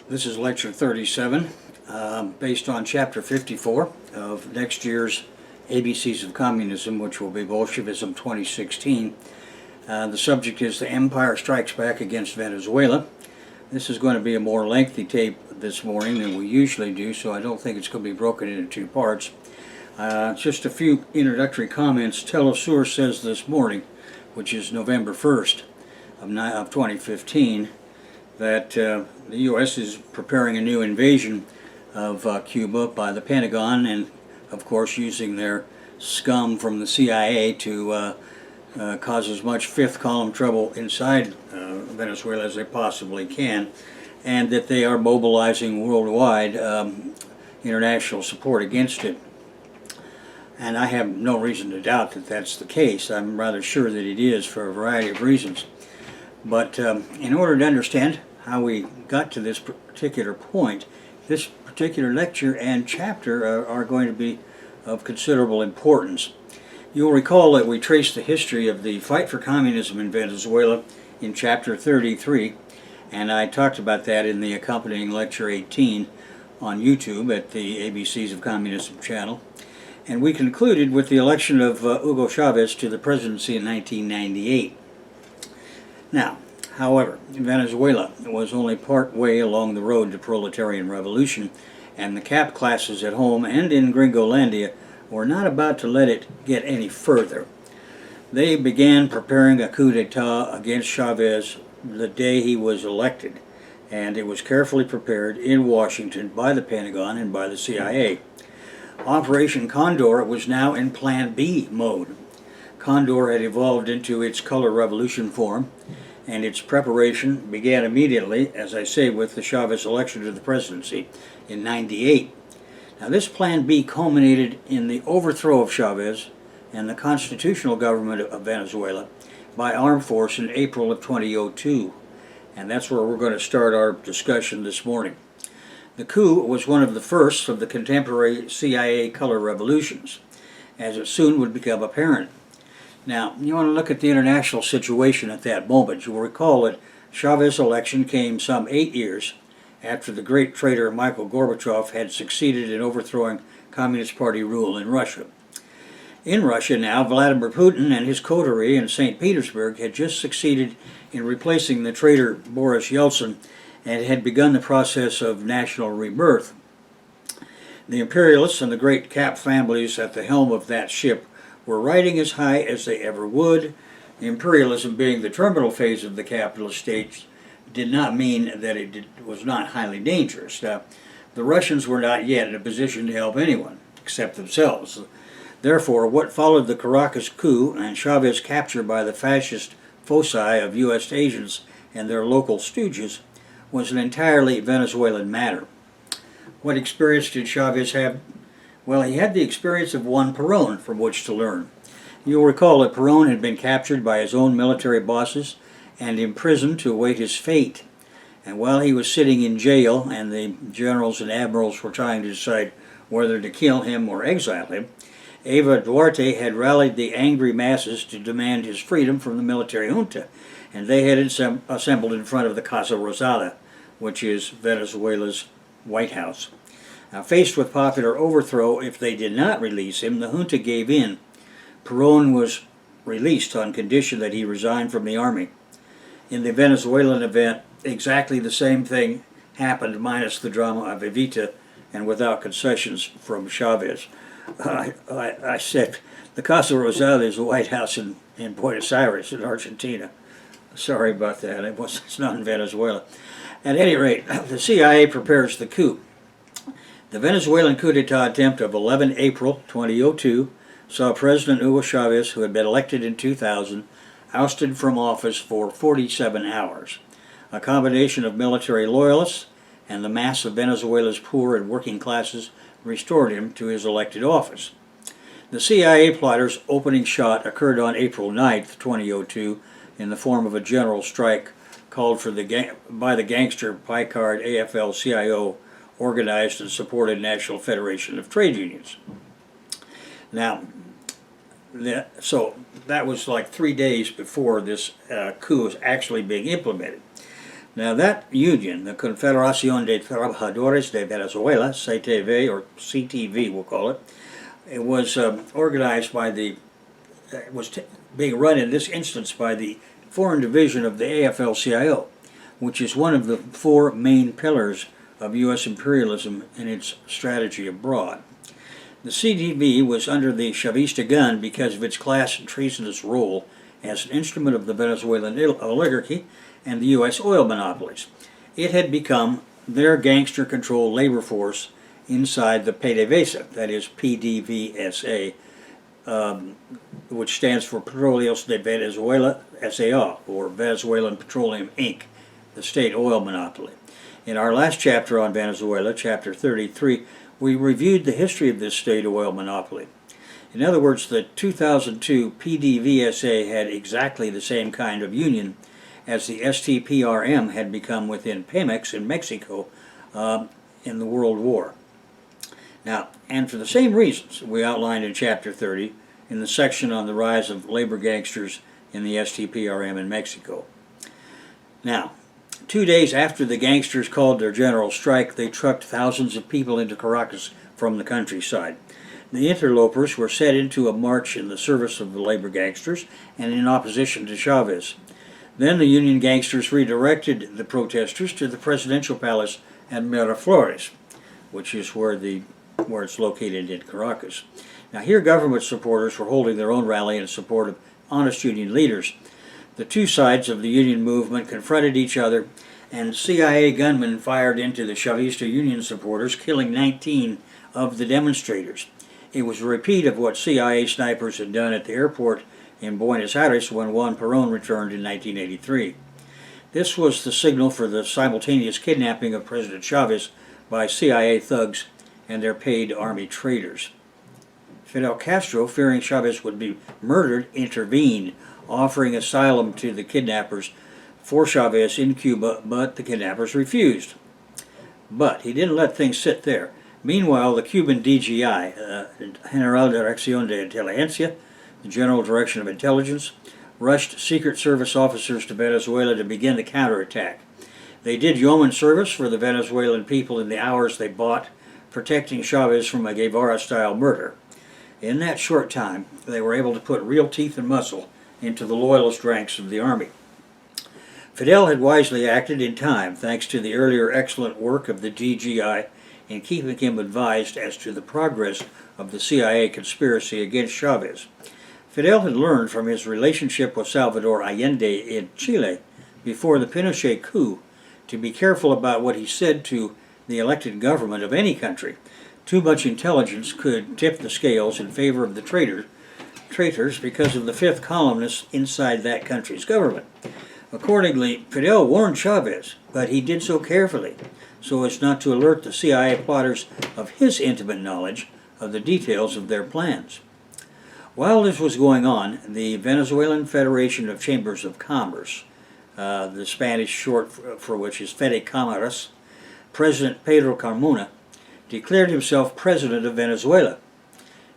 This is lecture 37, based on chapter 54 of next year's ABCs of Communism, which will be Bolshevism 2016. The subject is The Empire Strikes Back Against Venezuela. This is going to be a more lengthy tape this morning than we usually do, so I don't think it's going to be broken into two parts. Just a few introductory comments. Telesur says this morning, which is November 1st of 2015, that the U.S. is preparing a new invasion of Cuba by the Pentagon, and of course using their scum from the CIA to cause as much fifth column trouble inside Venezuela as they possibly can, and that they are mobilizing worldwide international support against it. And I have no reason to doubt that that's the case. I'm rather sure that it is, for a variety of reasons. But in order to understand how we got to this particular point, this particular lecture and chapter are going to be of considerable importance. You'll recall that we traced the history of the fight for communism in Venezuela in chapter 33, and I talked about that in the accompanying lecture 18 on YouTube at the ABCs of Communism channel. And we concluded with the election of Hugo Chavez to the presidency in 1998. Now, however, Venezuela was only part way along the road to proletarian revolution, and the cap classes at home and in Gringolandia were not about to let it get any further. They began preparing a coup d'etat against Chavez the day he was elected, and it was carefully prepared in Washington by the Pentagon and by the CIA. Operation Condor was now in Plan B mode. Condor had evolved into its color revolution form, and its preparation began immediately, as I say, with the Chavez election to the presidency in '98. Now, this Plan B culminated in the overthrow of Chavez and the constitutional government of Venezuela by armed force in April of 2002, and that's where we're going to start our discussion this morning. The coup was one of the first of the contemporary CIA color revolutions, as it soon would become apparent. Now, you want to look at the international situation at that moment. You will recall that Chavez's election came some 8 years after the great traitor Mikhail Gorbachev had succeeded in overthrowing Communist Party rule in Russia. In Russia now, Vladimir Putin and his coterie in St. Petersburg had just succeeded in replacing the traitor Boris Yeltsin and had begun the process of national rebirth. The imperialists and the great cap families at the helm of that ship were riding as high as they ever would. Imperialism, being the terminal phase of the capitalist stage, did not mean that it was not highly dangerous. The Russians were not yet in a position to help anyone except themselves. Therefore, what followed the Caracas coup and Chavez's capture by the fascist foci of U.S. agents and their local stooges was an entirely Venezuelan matter. What experience did Chavez have? Well, he had the experience of one Perón from which to learn. You'll recall that Perón had been captured by his own military bosses and imprisoned to await his fate. And while he was sitting in jail and the generals and admirals were trying to decide whether to kill him or exile him, Eva Duarte had rallied the angry masses to demand his freedom from the military junta, and they had assembled in front of the Casa Rosada, which is Venezuela's White House. Now, faced with popular overthrow, if they did not release him, the junta gave in. Perón was released on condition that he resign from the army. In the Venezuelan event, exactly the same thing happened, minus the drama of Evita and without concessions from Chavez. I said the Casa Rosada is the White House in Buenos Aires in Argentina. Sorry about that. It's not in Venezuela. At any rate, the CIA prepares the coup. The Venezuelan coup d'etat attempt of 11 April 2002 saw President Hugo Chavez, who had been elected in 2000, ousted from office for 47 hours. A combination of military loyalists and the mass of Venezuela's poor and working classes restored him to his elected office. The CIA plotters' opening shot occurred on April 9, 2002, in the form of a general strike called for by the gangster Picard AFL-CIO organized and supported National Federation of Trade Unions. Now, so that was like 3 days before this coup was actually being implemented. Now that union, the Confederación de Trabajadores de Venezuela, CTV, or CTV we'll call it, it was organized by the, being run in this instance by the Foreign Division of the AFL-CIO, which is one of the four main pillars of U.S. imperialism and its strategy abroad. The CTV was under the Chavista gun because of its class and treasonous role as an instrument of the Venezuelan oligarchy and the U.S. oil monopolies. It had become their gangster-controlled labor force inside the PDVSA, that is PDVSA, which stands for Petróleos de Venezuela S.A.A., or Venezuelan Petroleum Inc., the state oil monopoly. In our last chapter on Venezuela, chapter 33, we reviewed the history of this state oil monopoly. In other words, the 2002 PDVSA had exactly the same kind of union as the STPRM had become within Pemex in Mexico in the World War. Now, and for the same reasons we outlined in Chapter 30 in the section on the rise of labor gangsters in the STPRM in Mexico. Now, 2 days after the gangsters called their general strike, they trucked thousands of people into Caracas from the countryside. The interlopers were set into a march in the service of the labor gangsters and in opposition to Chavez. Then the Union gangsters redirected the protesters to the presidential palace at Miraflores, which is where it's located in Caracas. Now here government supporters were holding their own rally in support of honest union leaders. The two sides of the union movement confronted each other, and CIA gunmen fired into the Chavista union supporters, killing 19 of the demonstrators. It was a repeat of what CIA snipers had done at the airport in Buenos Aires when Juan Perón returned in 1983. This was the signal for the simultaneous kidnapping of President Chavez by CIA thugs and their paid army traitors. Fidel Castro, fearing Chavez would be murdered, intervened, offering asylum to the kidnappers for Chavez in Cuba, but the kidnappers refused. But he didn't let things sit there. Meanwhile, the Cuban DGI, General Dirección de Inteligencia, the General Direction of Intelligence, rushed Secret Service officers to Venezuela to begin the counterattack. They did yeoman service for the Venezuelan people in the hours they bought, protecting Chavez from a Guevara-style murder. In that short time, they were able to put real teeth and muscle into the loyalist ranks of the army. Fidel had wisely acted in time, thanks to the earlier excellent work of the DGI in keeping him advised as to the progress of the CIA conspiracy against Chavez. Fidel had learned from his relationship with Salvador Allende in Chile before the Pinochet coup to be careful about what he said to the elected government of any country. Too much intelligence could tip the scales in favor of the traitors because of the fifth columnists inside that country's government. Accordingly, Fidel warned Chavez, but he did so carefully, so as not to alert the CIA plotters of his intimate knowledge of the details of their plans. While this was going on, the Venezuelan Federation of Chambers of Commerce, the Spanish short for which is Fede Cámaras, President Pedro Carmona, declared himself president of Venezuela.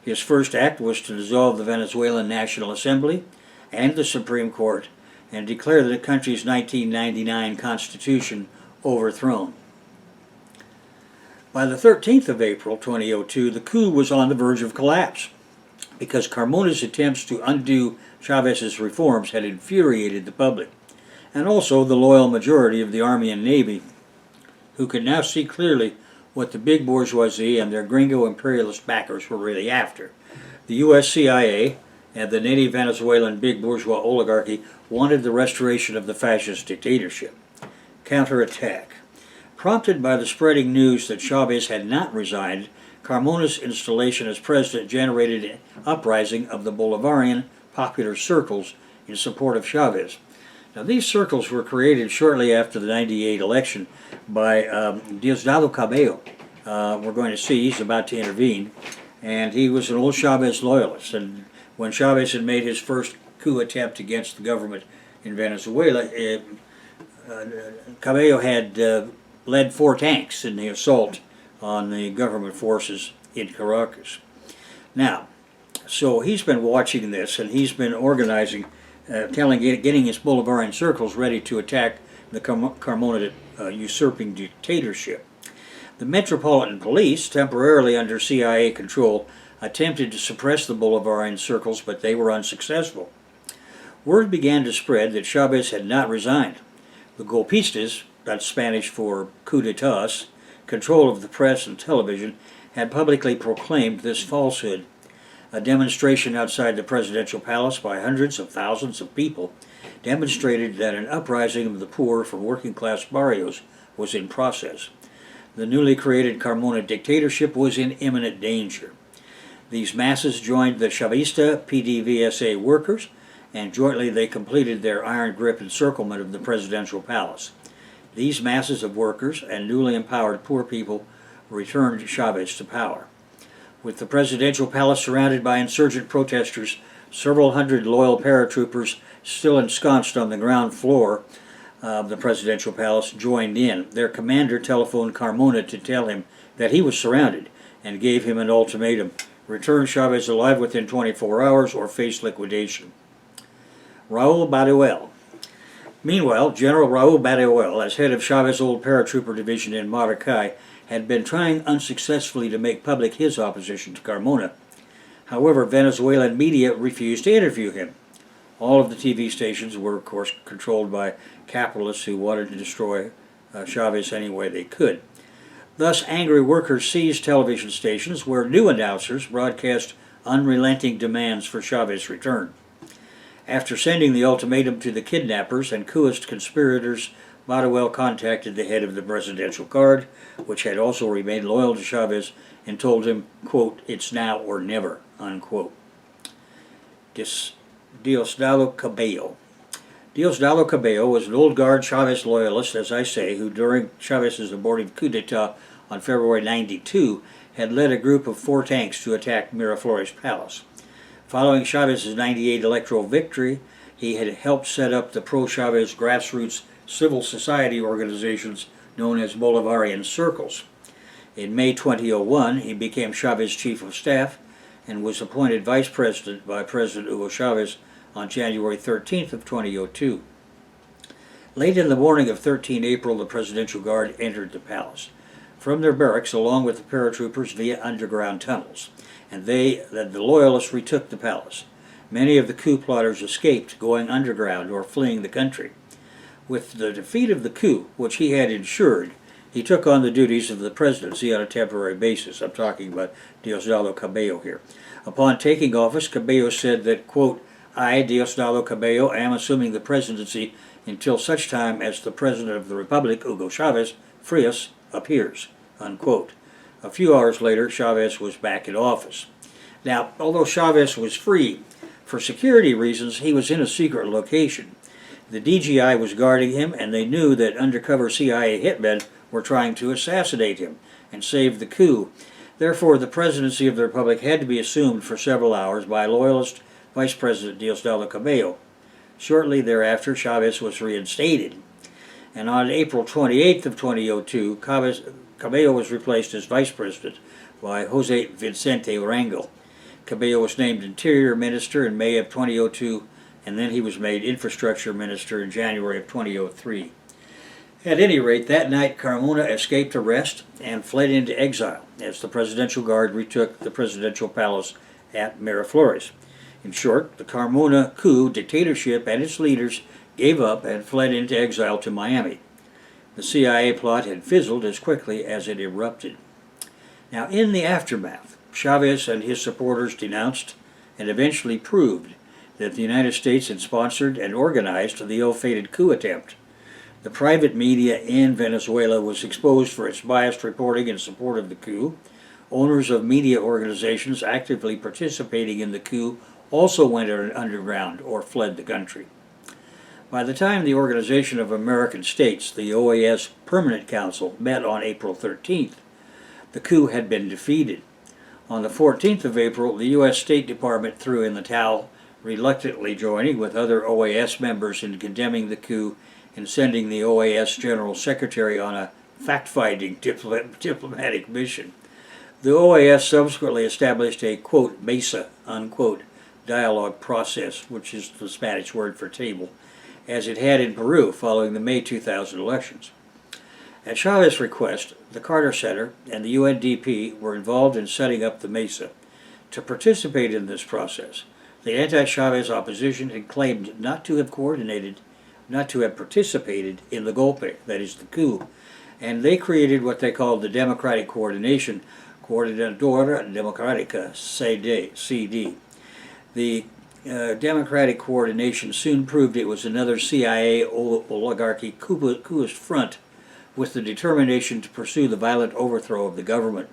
His first act was to dissolve the Venezuelan National Assembly and the Supreme Court and declare the country's 1999 Constitution overthrown. By the 13th of April 2002, the coup was on the verge of collapse because Carmona's attempts to undo Chavez's reforms had infuriated the public, and also the loyal majority of the Army and Navy, who could now see clearly what the big bourgeoisie and their gringo imperialist backers were really after. The U.S. CIA and the native Venezuelan big bourgeois oligarchy wanted the restoration of the fascist dictatorship. Counterattack. Prompted by the spreading news that Chavez had not resigned, Carmona's installation as president generated an uprising of the Bolivarian popular circles in support of Chavez. Now, these circles were created shortly after the '98 election by Diosdado Cabello. We're going to see he's about to intervene, and he was an old Chavez loyalist. And when Chavez had made his first coup attempt against the government in Venezuela, Cabello had led 4 tanks in the assault on the government forces in Caracas. Now, so he's been watching this, and he's been organizing, getting his Bolivarian circles ready to attack the Carmona usurping dictatorship. The Metropolitan Police, temporarily under CIA control, attempted to suppress the Bolivarian circles, but they were unsuccessful. Word began to spread that Chavez had not resigned. The golpistas, that's Spanish for coups d'etat, control of the press and television, had publicly proclaimed this falsehood. A demonstration outside the presidential palace by hundreds of thousands of people demonstrated that an uprising of the poor from working-class barrios was in process. The newly created Carmona dictatorship was in imminent danger. These masses joined the Chavista PDVSA workers, and jointly they completed their iron grip encirclement of the presidential palace. These masses of workers and newly empowered poor people returned Chavez to power. With the presidential palace surrounded by insurgent protesters, several hundred loyal paratroopers still ensconced on the ground floor of the presidential palace joined in. Their commander telephoned Carmona to tell him that he was surrounded and gave him an ultimatum: return Chavez alive within 24 hours or face liquidation. Raul Baduel. Meanwhile, General Raul Baduel, as head of Chavez's old paratrooper division in Maracay, had been trying unsuccessfully to make public his opposition to Carmona. However, Venezuelan media refused to interview him. All of the TV stations were, of course, controlled by capitalists who wanted to destroy Chavez any way they could. Thus, angry workers seized television stations where new announcers broadcast unrelenting demands for Chavez's return. After sending the ultimatum to the kidnappers and coupist conspirators, Baduel contacted the head of the presidential guard, which had also remained loyal to Chavez, and told him, quote, "It's now or never," unquote. Diosdado Cabello. Diosdado Cabello was an old guard Chavez loyalist, as I say, who during Chavez's abortive coup d'etat on February 92 had led a group of 4 tanks to attack Miraflores Palace. Following Chavez's 98 electoral victory, he had helped set up the pro-Chavez grassroots civil society organizations known as Bolivarian Circles. In May 2001, he became Chavez's chief of staff and was appointed vice president by President Hugo Chavez on January 13th of 2002. Late in the morning of 13 April, the Presidential Guard entered the palace from their barracks along with the paratroopers via underground tunnels, and the loyalists retook the palace. Many of the coup plotters escaped, going underground or fleeing the country. With the defeat of the coup, which he had ensured, he took on the duties of the presidency on a temporary basis. I'm talking about Diosdado Cabello here. Upon taking office, Cabello said that, quote, "I, Diosdado Cabello, am assuming the presidency until such time as the President of the Republic, Hugo Chavez Frias, appears," unquote. A few hours later, Chavez was back in office. Now, although Chavez was free, for security reasons, he was in a secret location. The DGI was guarding him, and they knew that undercover CIA hitmen were trying to assassinate him and save the coup. Therefore, the presidency of the Republic had to be assumed for several hours by loyalist Vice President Diosdado Cabello. Shortly thereafter, Chavez was reinstated, and on April 28th of 2002, Cabello was replaced as vice president by Jose Vicente Rangel. Cabello was named Interior Minister in May of 2002, and then he was made Infrastructure Minister in January of 2003. At any rate, that night Carmona escaped arrest and fled into exile as the Presidential Guard retook the presidential palace at Miraflores. In short, the Carmona coup dictatorship and its leaders gave up and fled into exile to Miami. The CIA plot had fizzled as quickly as it erupted. Now, in the aftermath, Chavez and his supporters denounced and eventually proved that the United States had sponsored and organized the ill-fated coup attempt. The private media in Venezuela was exposed for its biased reporting in support of the coup. Owners of media organizations actively participating in the coup also went underground or fled the country. By the time the Organization of American States, the OAS Permanent Council, met on April 13th, the coup had been defeated. On the 14th of April, the U.S. State Department threw in the towel, reluctantly joining with other OAS members in condemning the coup and sending the OAS General Secretary on a fact-finding diplomatic mission. The OAS subsequently established a, quote, mesa, unquote, dialogue process, which is the Spanish word for table, as it had in Peru following the May 2000 elections. At Chavez's request, the Carter Center and the UNDP were involved in setting up the Mesa. To participate in this process, the anti-Chavez opposition had claimed not to have participated in the golpe, that is the coup, and they created what they called the Democratic Coordination, Coordinadora Democrática, CD. The Democratic Coordination soon proved it was another CIA oligarchy coupist front with the determination to pursue the violent overthrow of the government.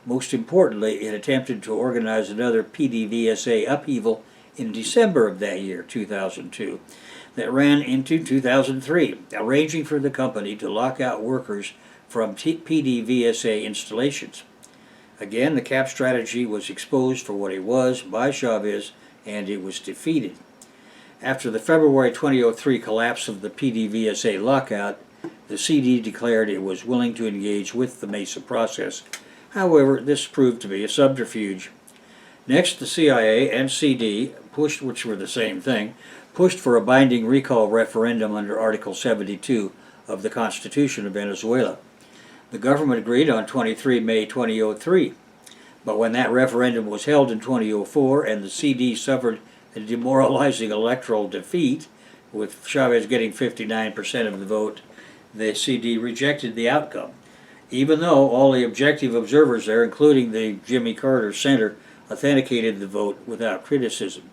Most importantly, it attempted to organize another PDVSA upheaval in December of that year, 2002, that ran into 2003, arranging for the company to lock out workers from PDVSA installations. Again, the CAP strategy was exposed for what it was by Chavez, and it was defeated. After the February 2003 collapse of the PDVSA lockout, the CD declared it was willing to engage with the Mesa process. However, this proved to be a subterfuge. Next, the CIA and CD, which were the same thing, pushed for a binding recall referendum under Article 72 of the Constitution of Venezuela. The government agreed on 23 May 2003, but when that referendum was held in 2004 and the CD suffered a demoralizing electoral defeat, with Chavez getting 59% of the vote, the CD rejected the outcome, even though all the objective observers there, including the Jimmy Carter Center, authenticated the vote without criticism.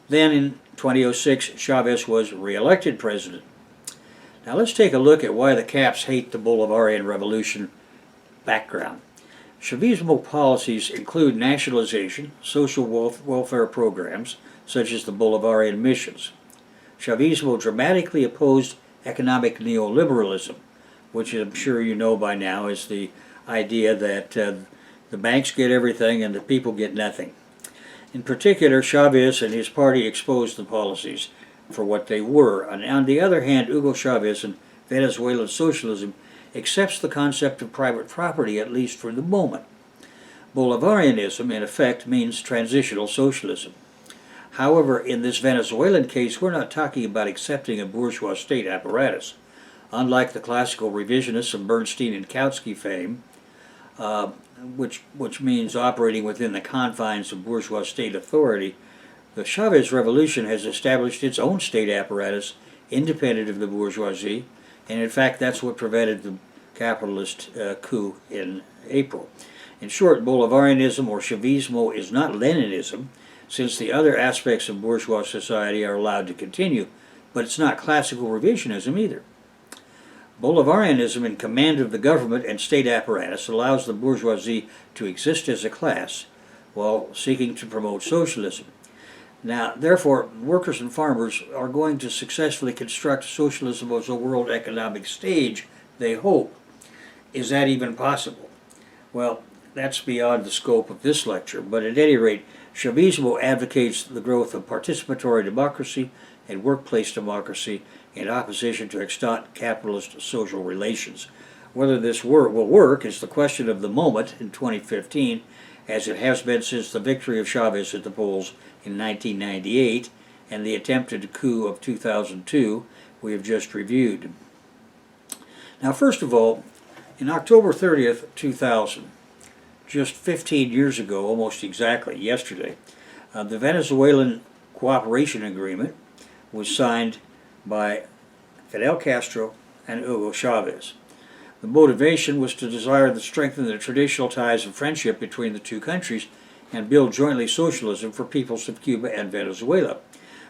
Then in 2006, Chavez was re-elected president. Now let's take a look at why the Caps hate the Bolivarian Revolution background. Chavismo policies include nationalization, social welfare programs, such as the Bolivarian missions. Chavismo dramatically opposed economic neoliberalism, which I'm sure you know by now is the idea that the banks get everything and the people get nothing. In particular, Chavez and his party exposed the policies for what they were. And on the other hand, Hugo Chavez and Venezuelan socialism accepts the concept of private property, at least for the moment. Bolivarianism, in effect, means transitional socialism. However, in this Venezuelan case, we're not talking about accepting a bourgeois state apparatus. Unlike the classical revisionists of Bernstein and Kautsky fame, which means operating within the confines of bourgeois state authority, the Chavez Revolution has established its own state apparatus independent of the bourgeoisie, and in fact that's what prevented the capitalist coup in April. In short, Bolivarianism or Chavismo is not Leninism, since the other aspects of bourgeois society are allowed to continue, but it's not classical revisionism either. Bolivarianism in command of the government and state apparatus allows the bourgeoisie to exist as a class while seeking to promote socialism. Now, therefore, workers and farmers are going to successfully construct socialism as a world economic stage, they hope. Is that even possible? Well, that's beyond the scope of this lecture, but at any rate, Chavismo advocates the growth of participatory democracy and workplace democracy in opposition to extant capitalist social relations. Whether this will work is the question of the moment in 2015, as it has been since the victory of Chavez at the polls in 1998 and the attempted coup of 2002 we have just reviewed. Now, first of all, in October 30th, 2000, just 15 years ago, almost exactly yesterday, the Venezuelan Cooperation Agreement was signed by Fidel Castro and Hugo Chavez. The motivation was to desire to strengthen the traditional ties of friendship between the two countries and build jointly socialism for peoples of Cuba and Venezuela.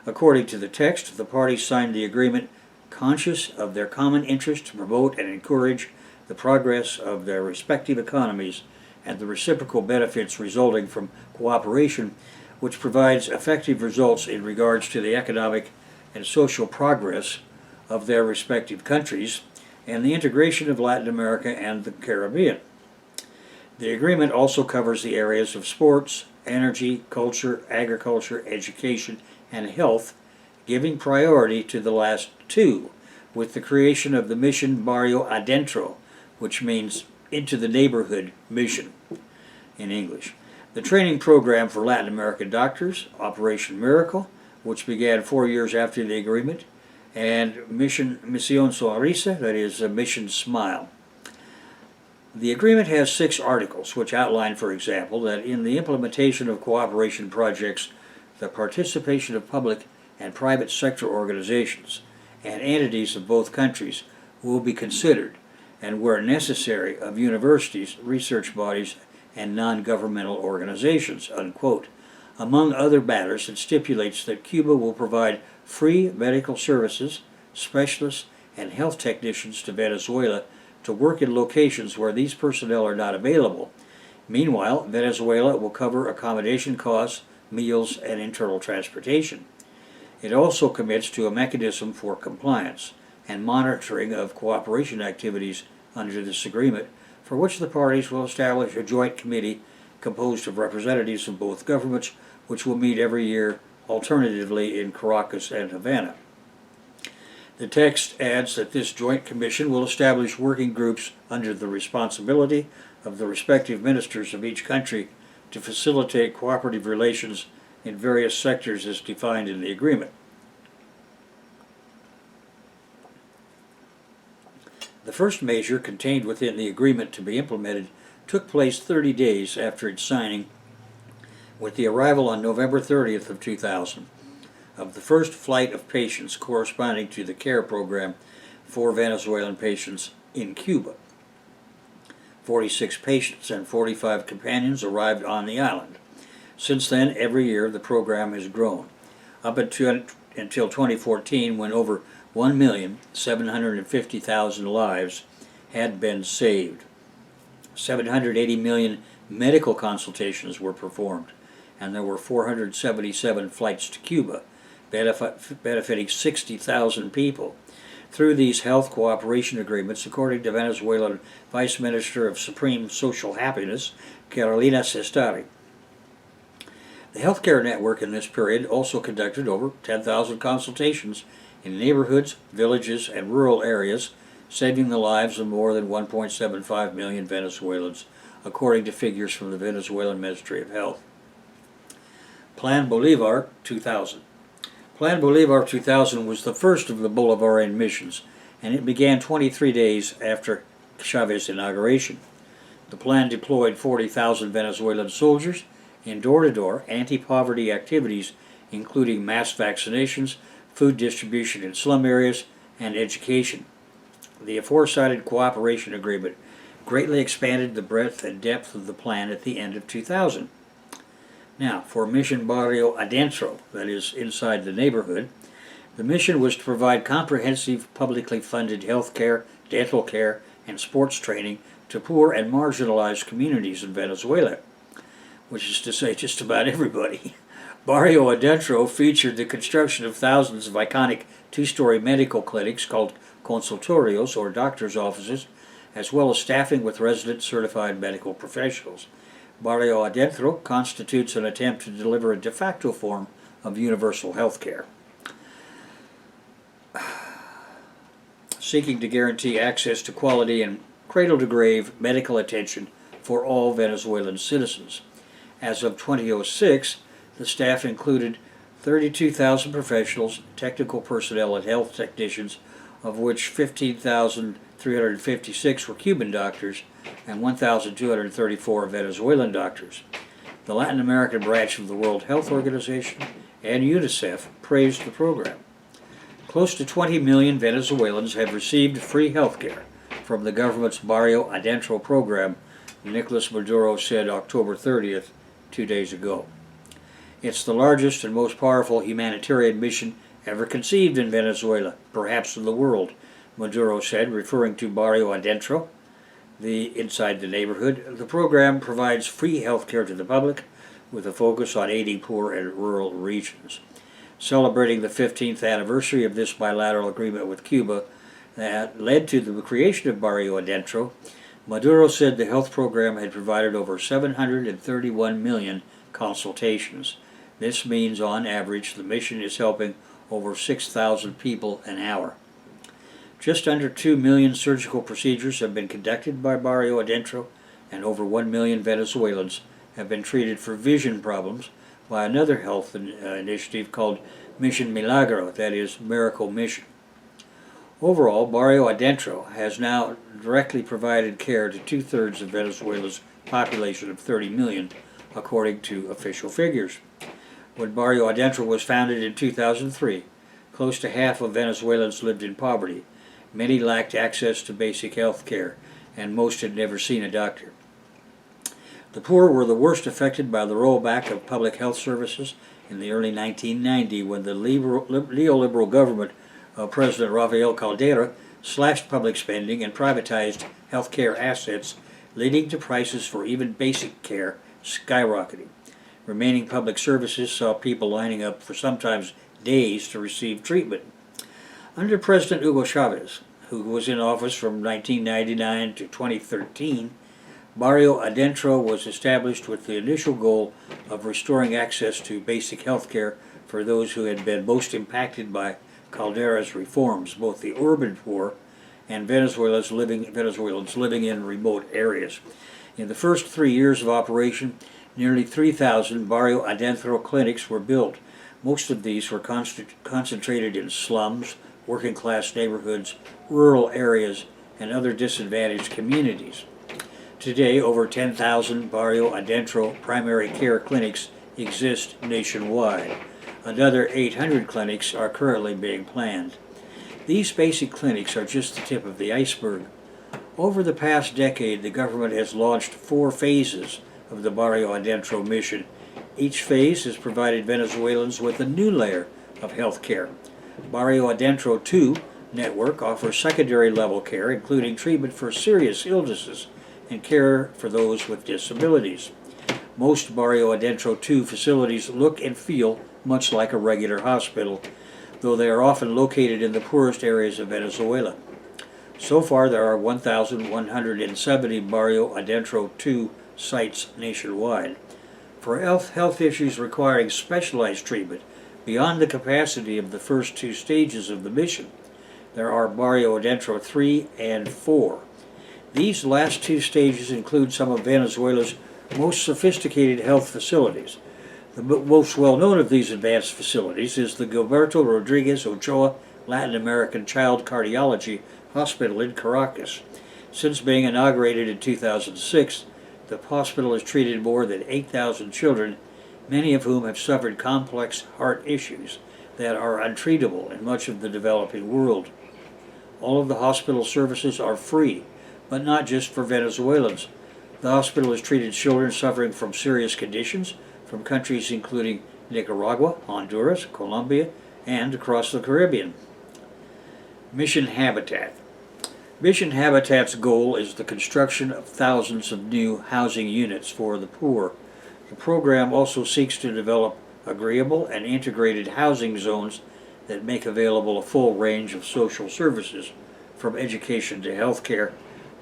According to the text, the parties signed the agreement conscious of their common interest to promote and encourage the progress of their respective economies and the reciprocal benefits resulting from cooperation, which provides effective results in regards to the economic and social progress of their respective countries and the integration of Latin America and the Caribbean. The agreement also covers the areas of sports, energy, culture, agriculture, education, and health, giving priority to the last two, with the creation of the Mission Barrio Adentro, which means into the neighborhood mission in English. The training program for Latin American doctors, Operation Miracle, which began 4 years after the agreement, and Mission Sonrisa, that is Mission Smile. The agreement has 6 articles, which outline, for example, that in the implementation of cooperation projects, the participation of public and private sector organizations and entities of both countries will be considered, and where necessary, of universities, research bodies, and non-governmental organizations, unquote. Among other matters, it stipulates that Cuba will provide free medical services, specialists, and health technicians to Venezuela to work in locations where these personnel are not available. Meanwhile, Venezuela will cover accommodation costs, meals, and internal transportation. It also commits to a mechanism for compliance and monitoring of cooperation activities under this agreement, for which the parties will establish a joint committee composed of representatives of both governments, which will meet every year, alternatively in Caracas and Havana. The text adds that this joint commission will establish working groups under the responsibility of the respective ministers of each country to facilitate cooperative relations in various sectors as defined in the agreement. The first measure contained within the agreement to be implemented took place 30 days after its signing, with the arrival on November 30th of 2000 of the first flight of patients corresponding to the care program for Venezuelan patients in Cuba. 46 patients and 45 companions arrived on the island. Since then, every year the program has grown, up until 2014, when over 1,750,000 lives had been saved. 780 million medical consultations were performed, and there were 477 flights to Cuba, benefiting 60,000 people. Through these health cooperation agreements, according to Venezuelan Vice Minister of Supreme Social Happiness, Carolina Sestari. The healthcare network in this period also conducted over 10,000 consultations in neighborhoods, villages, and rural areas, saving the lives of more than 1.75 million Venezuelans, according to figures from the Venezuelan Ministry of Health. Plan Bolivar 2000. Plan Bolivar 2000 was the first of the Bolivarian missions, and it began 23 days after Chavez's inauguration. The plan deployed 40,000 Venezuelan soldiers in door-to-door anti-poverty activities, including mass vaccinations, food distribution in slum areas, and education. The aforementioned cooperation agreement greatly expanded the breadth and depth of the plan at the end of 2000. Now, for Mission Barrio Adentro, that is, inside the neighborhood, the mission was to provide comprehensive publicly funded health care, dental care, and sports training to poor and marginalized communities in Venezuela, which is to say just about everybody. Barrio Adentro featured the construction of thousands of iconic 2-story medical clinics called consultorios, or doctor's offices, as well as staffing with resident certified medical professionals. Barrio Adentro constitutes an attempt to deliver a de facto form of universal health care, seeking to guarantee access to quality and cradle-to-grave medical attention for all Venezuelan citizens. As of 2006, the staff included 32,000 professionals, technical personnel, and health technicians, of which 15,356 were Cuban doctors and 1,234 Venezuelan doctors. The Latin American branch of the World Health Organization and UNICEF praised the program. Close to 20 million Venezuelans have received free health care from the government's Barrio Adentro program, Nicolas Maduro said October 30th, 2 days ago. It's the largest and most powerful humanitarian mission ever conceived in Venezuela, perhaps in the world, Maduro said, referring to Barrio Adentro, inside the neighborhood. The program provides free health care to the public, with a focus on aiding poor and rural regions. Celebrating the 15th anniversary of this bilateral agreement with Cuba that led to the creation of Barrio Adentro, Maduro said the health program had provided over 731 million consultations. This means, on average, the mission is helping over 6,000 people an hour. Just under 2 million surgical procedures have been conducted by Barrio Adentro, and over 1 million Venezuelans have been treated for vision problems by another health initiative called Mission Milagro, that is, Miracle Mission. Overall, Barrio Adentro has now directly provided care to two-thirds of Venezuela's population of 30 million, according to official figures. When Barrio Adentro was founded in 2003, close to half of Venezuelans lived in poverty. Many lacked access to basic health care, and most had never seen a doctor. The poor were the worst affected by the rollback of public health services in the early 1990s when the neoliberal government of President Rafael Caldera slashed public spending and privatized health care assets, leading to prices for even basic care skyrocketing. Remaining public services saw people lining up for sometimes days to receive treatment. Under President Hugo Chavez, who was in office from 1999 to 2013, Barrio Adentro was established with the initial goal of restoring access to basic health care for those who had been most impacted by Caldera's reforms, both the urban poor and Venezuelans living in remote areas. In the first 3 years of operation, nearly 3,000 Barrio Adentro clinics were built. Most of these were concentrated in slums, working-class neighborhoods, rural areas, and other disadvantaged communities. Today, over 10,000 Barrio Adentro primary care clinics exist nationwide. Another 800 clinics are currently being planned. These basic clinics are just the tip of the iceberg. Over the past decade, the government has launched 4 phases of the Barrio Adentro mission. Each phase has provided Venezuelans with a new layer of health care. Barrio Adentro 2 network offers secondary level care, including treatment for serious illnesses and care for those with disabilities. Most Barrio Adentro 2 facilities look and feel much like a regular hospital, though they are often located in the poorest areas of Venezuela. So far, there are 1,170 Barrio Adentro 2 sites nationwide. For health issues requiring specialized treatment beyond the capacity of the first 2 stages of the mission, there are Barrio Adentro 3 and 4. These last 2 stages include some of Venezuela's most sophisticated health facilities. The most well-known of these advanced facilities is the Gilberto Rodriguez Ochoa Latin American Child Cardiology Hospital in Caracas. Since being inaugurated in 2006, the hospital has treated more than 8,000 children, many of whom have suffered complex heart issues that are untreatable in much of the developing world. All of the hospital services are free, but not just for Venezuelans. The hospital has treated children suffering from serious conditions from countries including Nicaragua, Honduras, Colombia, and across the Caribbean. Mission Habitat. Mission Habitat's goal is the construction of thousands of new housing units for the poor. The program also seeks to develop agreeable and integrated housing zones that make available a full range of social services, from education to health care,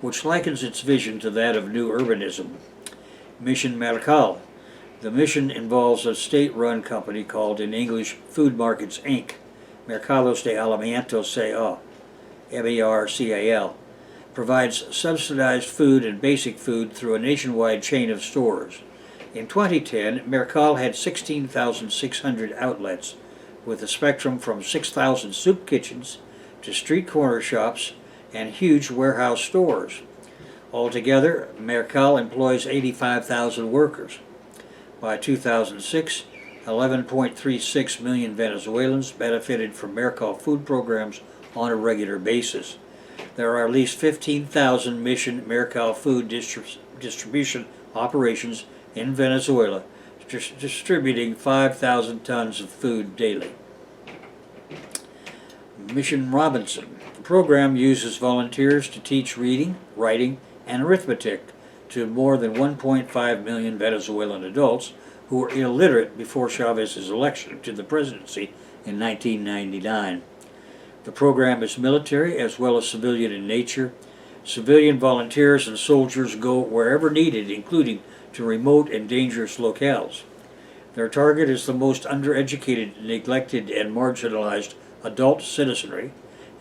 which likens its vision to that of new urbanism. Mission Mercal. The mission involves a state-run company called in English Food Markets, Inc., Mercados de Alimentos S.A., MERCAL, provides subsidized food and basic food through a nationwide chain of stores. In 2010, Mercal had 16,600 outlets, with a spectrum from 6,000 soup kitchens to street corner shops and huge warehouse stores. Altogether, Mercal employs 85,000 workers. By 2006, 11.36 million Venezuelans benefited from Mercal food programs on a regular basis. There are at least 15,000 Mission Mercal food distribution operations in Venezuela, distributing 5,000 tons of food daily. Mission Robinson. The program uses volunteers to teach reading, writing, and arithmetic to more than 1.5 million Venezuelan adults who were illiterate before Chavez's election to the presidency in 1999. The program is military as well as civilian in nature. Civilian volunteers and soldiers go wherever needed, including to remote and dangerous locales. Their target is the most undereducated, neglected, and marginalized adult citizenry,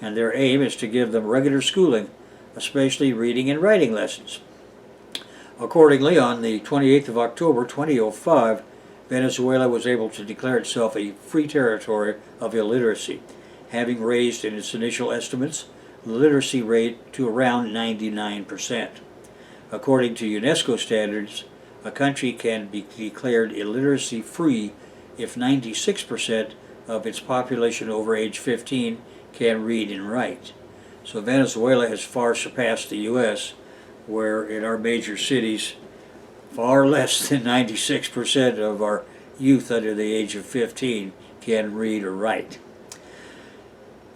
and their aim is to give them regular schooling, especially reading and writing lessons. Accordingly, on the 28th of October 2005, Venezuela was able to declare itself a free territory of illiteracy. having raised in its initial estimates the literacy rate to around 99%. According to UNESCO standards, a country can be declared illiteracy-free if 96% of its population over age 15 can read and write. So Venezuela has far surpassed the U.S., where in our major cities, far less than 96% of our youth under the age of 15 can read or write.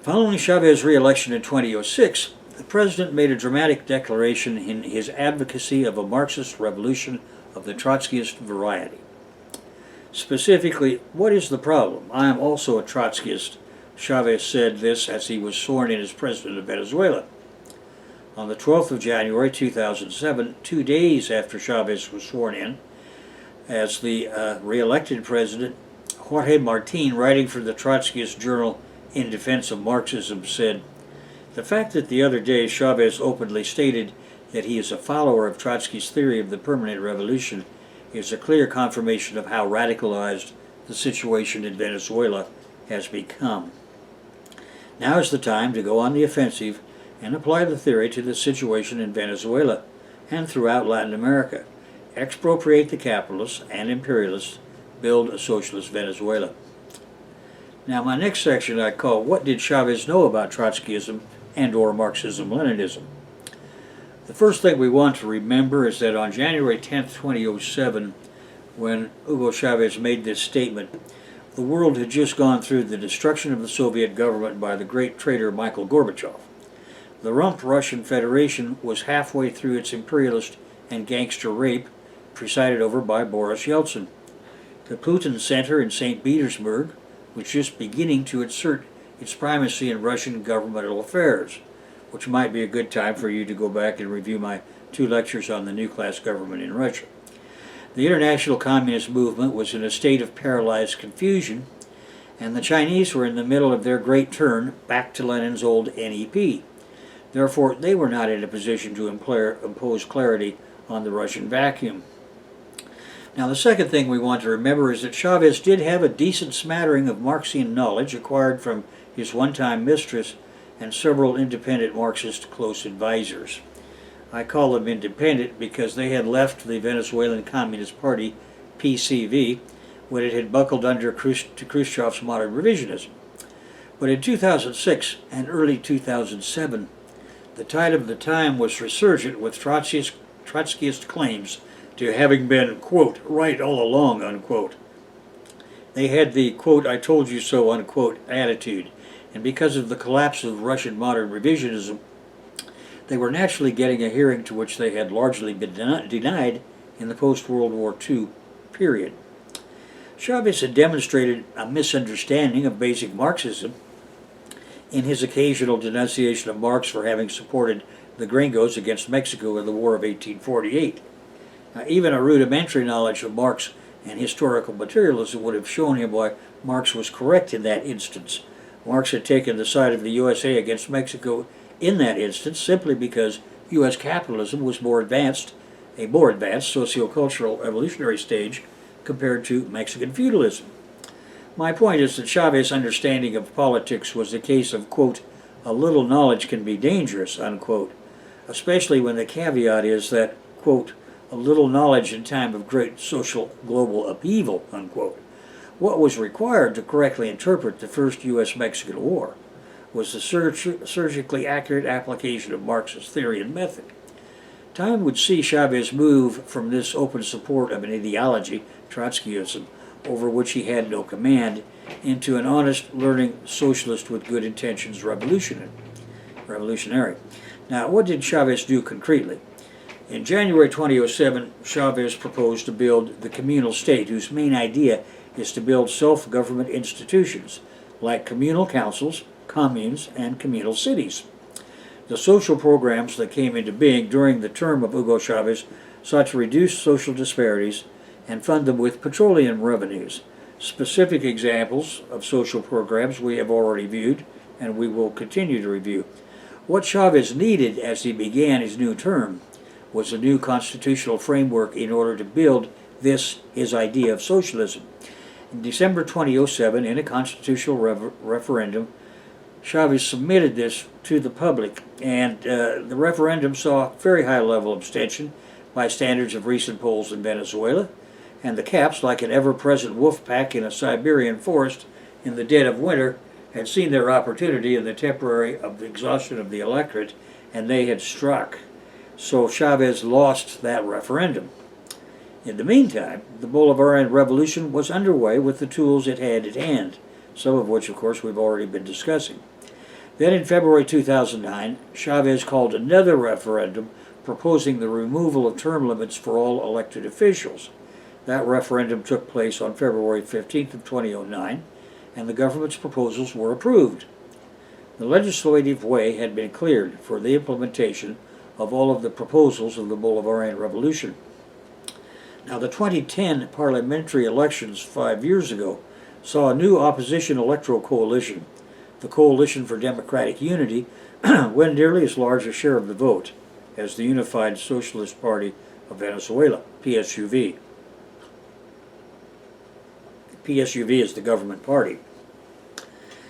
Following Chávez's re-election in 2006, the president made a dramatic declaration in his advocacy of a Marxist revolution of the Trotskyist variety. Specifically, what is the problem? I am also a Trotskyist. Chávez said this as he was sworn in as president of Venezuela. On the 12th of January 2007, 2 days after Chávez was sworn in, as the re-elected president, Jorge Martín, writing for the Trotskyist journal In Defense of Marxism, said, "The fact that the other day Chávez openly stated that he is a follower of Trotsky's theory of the permanent revolution is a clear confirmation of how radicalized the situation in Venezuela has become. Now is the time to go on the offensive and apply the theory to the situation in Venezuela and throughout Latin America. Expropriate the capitalists and imperialists, build a socialist Venezuela." Now my next section I call, What Did Chávez Know About Trotskyism and or Marxism-Leninism? The first thing we want to remember is that on January 10, 2007, when Hugo Chávez made this statement, the world had just gone through the destruction of the Soviet government by the great traitor Mikhail Gorbachev. The rump Russian Federation was halfway through its imperialist and gangster rape, presided over by Boris Yeltsin. The Putin Center in St. Petersburg was just beginning to assert its primacy in Russian governmental affairs, which might be a good time for you to go back and review my 2 lectures on the new class government in Russia. The international communist movement was in a state of paralyzed confusion, and the Chinese were in the middle of their great turn back to Lenin's old NEP. Therefore, they were not in a position to impose clarity on the Russian vacuum. Now, the second thing we want to remember is that Chávez did have a decent smattering of Marxian knowledge acquired from his one-time mistress and several independent Marxist close advisors. I call them independent because they had left the Venezuelan Communist Party, PCV, when it had buckled under to Khrushchev's modern revisionism. But in 2006 and early 2007, the tide of the time was resurgent with Trotskyist claims to having been, quote, right all along, unquote. They had the, quote, I told you so, unquote, attitude, and because of the collapse of Russian modern revisionism, they were naturally getting a hearing to which they had largely been denied in the post-World War II period. Chávez had demonstrated a misunderstanding of basic Marxism in his occasional denunciation of Marx for having supported the gringos against Mexico in the War of 1848. Now, even a rudimentary knowledge of Marx and historical materialism would have shown him why Marx was correct in that instance. Marx had taken the side of the USA against Mexico in that instance simply because U.S. capitalism was a more advanced sociocultural evolutionary stage compared to Mexican feudalism. My point is that Chávez's understanding of politics was the case of, quote, a little knowledge can be dangerous, unquote, especially when the caveat is that, quote, a little knowledge in time of great social global upheaval, unquote. What was required to correctly interpret the first U.S.-Mexican War was the surgically accurate application of Marxist theory and method. Time would see Chávez move from this open support of an ideology, Trotskyism, over which he had no command, into an honest, learning socialist with good intentions revolutionary. Now, what did Chávez do concretely? In January 2007, Chávez proposed to build the communal state, whose main idea is to build self-government institutions, like communal councils, communes, and communal cities. The social programs that came into being during the term of Hugo Chávez sought to reduce social disparities and fund them with petroleum revenues. Specific examples of social programs we have already viewed, and we will continue to review. What Chávez needed as he began his new term was a new constitutional framework in order to build his idea of socialism. In December 2007, in a constitutional referendum, Chavez submitted this to the public, and the referendum saw a very high level of abstention by standards of recent polls in Venezuela, and the Caps, like an ever-present wolf pack in a Siberian forest in the dead of winter, had seen their opportunity in the temporary exhaustion of the electorate, and they had struck. So Chavez lost that referendum. In the meantime, the Bolivarian Revolution was underway with the tools it had at hand, some of which, of course, we've already been discussing. Then in February 2009, Chavez called another referendum proposing the removal of term limits for all elected officials. That referendum took place on February 15th of 2009, and the government's proposals were approved. The legislative way had been cleared for the implementation of all of the proposals of the Bolivarian Revolution. Now, the 2010 parliamentary elections 5 years ago saw a new opposition electoral coalition, the Coalition for Democratic Unity, win nearly as large a share of the vote as the Unified Socialist Party of Venezuela, PSUV. PSUV is the government party.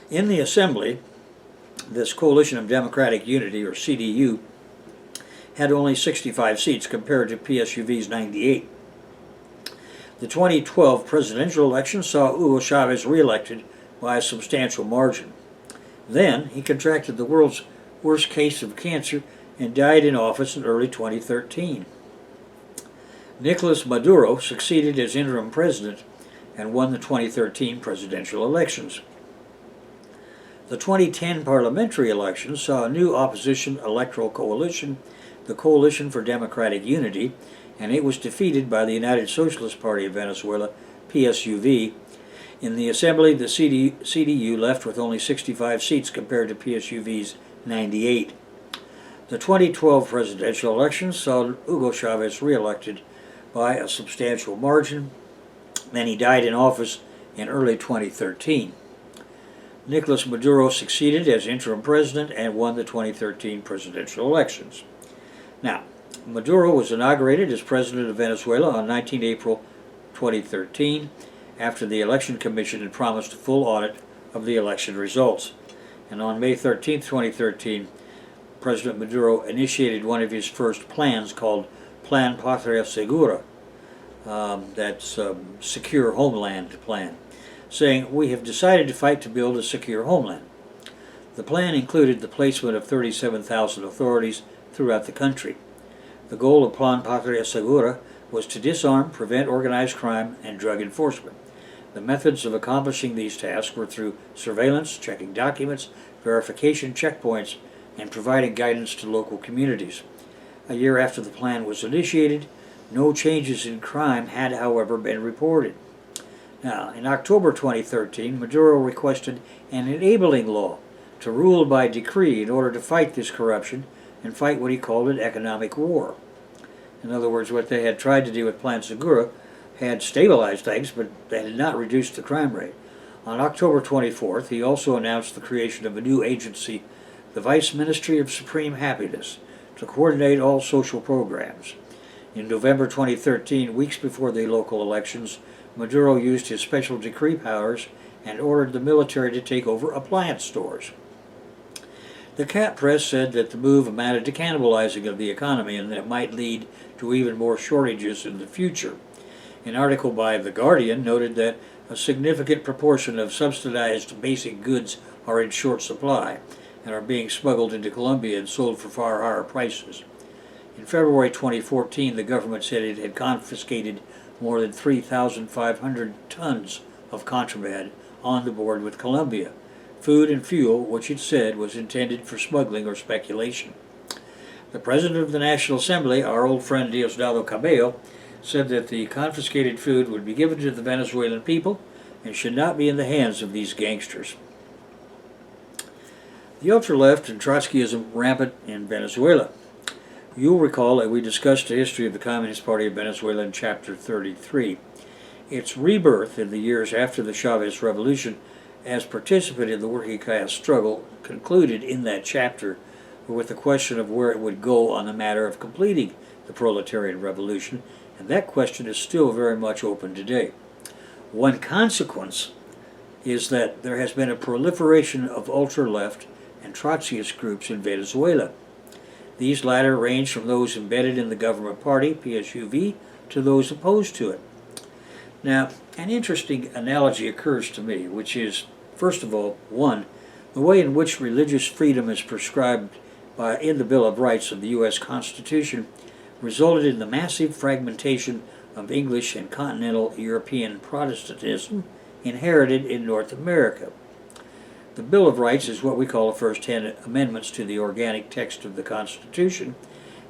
In the Assembly, this Coalition of Democratic Unity, or CDU, had only 65 seats compared to PSUV's 98. The 2012 presidential election saw Hugo Chavez reelected by a substantial margin. Then he contracted the world's worst case of cancer and died in office in early 2013. Nicolas Maduro succeeded as interim president and won the 2013 presidential elections. The 2010 parliamentary elections saw a new opposition electoral coalition, the Coalition for Democratic Unity, and it was defeated by the United Socialist Party of Venezuela, PSUV. In the Assembly, the CDU left with only 65 seats compared to PSUV's 98. The 2012 presidential elections saw Hugo Chavez reelected by a substantial margin. Then he died in office in early 2013. Nicolas Maduro succeeded as interim president and won the 2013 presidential elections. Now, Maduro was inaugurated as president of Venezuela on 19 April 2013 after the Election Commission had promised a full audit of the election results. And on May 13, 2013, President Maduro initiated one of his first plans called Plan Patria Segura, that's Secure Homeland Plan, saying, "We have decided to fight to build a secure homeland." The plan included the placement of 37,000 authorities throughout the country. The goal of Plan Patria Segura was to disarm, prevent organized crime, and drug enforcement. The methods of accomplishing these tasks were through surveillance, checking documents, verification checkpoints, and providing guidance to local communities. A year after the plan was initiated, no changes in crime had, however, been reported. Now, in October 2013, Maduro requested an enabling law to rule by decree in order to fight this corruption and fight what he called an economic war. In other words, what they had tried to do with Plan Segura had stabilized things, but they had not reduced the crime rate. On October 24th, he also announced the creation of a new agency, the Vice Ministry of Supreme Happiness, to coordinate all social programs. In November 2013, weeks before the local elections, Maduro used his special decree powers and ordered the military to take over appliance stores. The Cat Press said that the move amounted to cannibalizing of the economy and that it might lead to even more shortages in the future. An article by The Guardian noted that a significant proportion of subsidized basic goods are in short supply and are being smuggled into Colombia and sold for far higher prices. In February 2014, the government said it had confiscated more than 3,500 tons of contraband on the border with Colombia, food and fuel which it said was intended for smuggling or speculation. The president of the National Assembly, our old friend Diosdado Cabello, said that the confiscated food would be given to the Venezuelan people and should not be in the hands of these gangsters. The ultra-left and Trotskyism rampant in Venezuela. You'll recall that we discussed the history of the Communist Party of Venezuela in Chapter 33. Its rebirth in the years after the Chavez Revolution as participant in the working class struggle concluded in that chapter with the question of where it would go on the matter of completing the proletarian revolution, and that question is still very much open today. One consequence is that there has been a proliferation of ultra-left and Trotskyist groups in Venezuela. These latter range from those embedded in the government party, PSUV, to those opposed to it. Now, an interesting analogy occurs to me, which is, first of all, one, the way in which religious freedom is prescribed in the Bill of Rights of the U.S. Constitution resulted in the massive fragmentation of English and continental European Protestantism inherited in North America. The Bill of Rights is what we call the first 10 amendments to the organic text of the Constitution,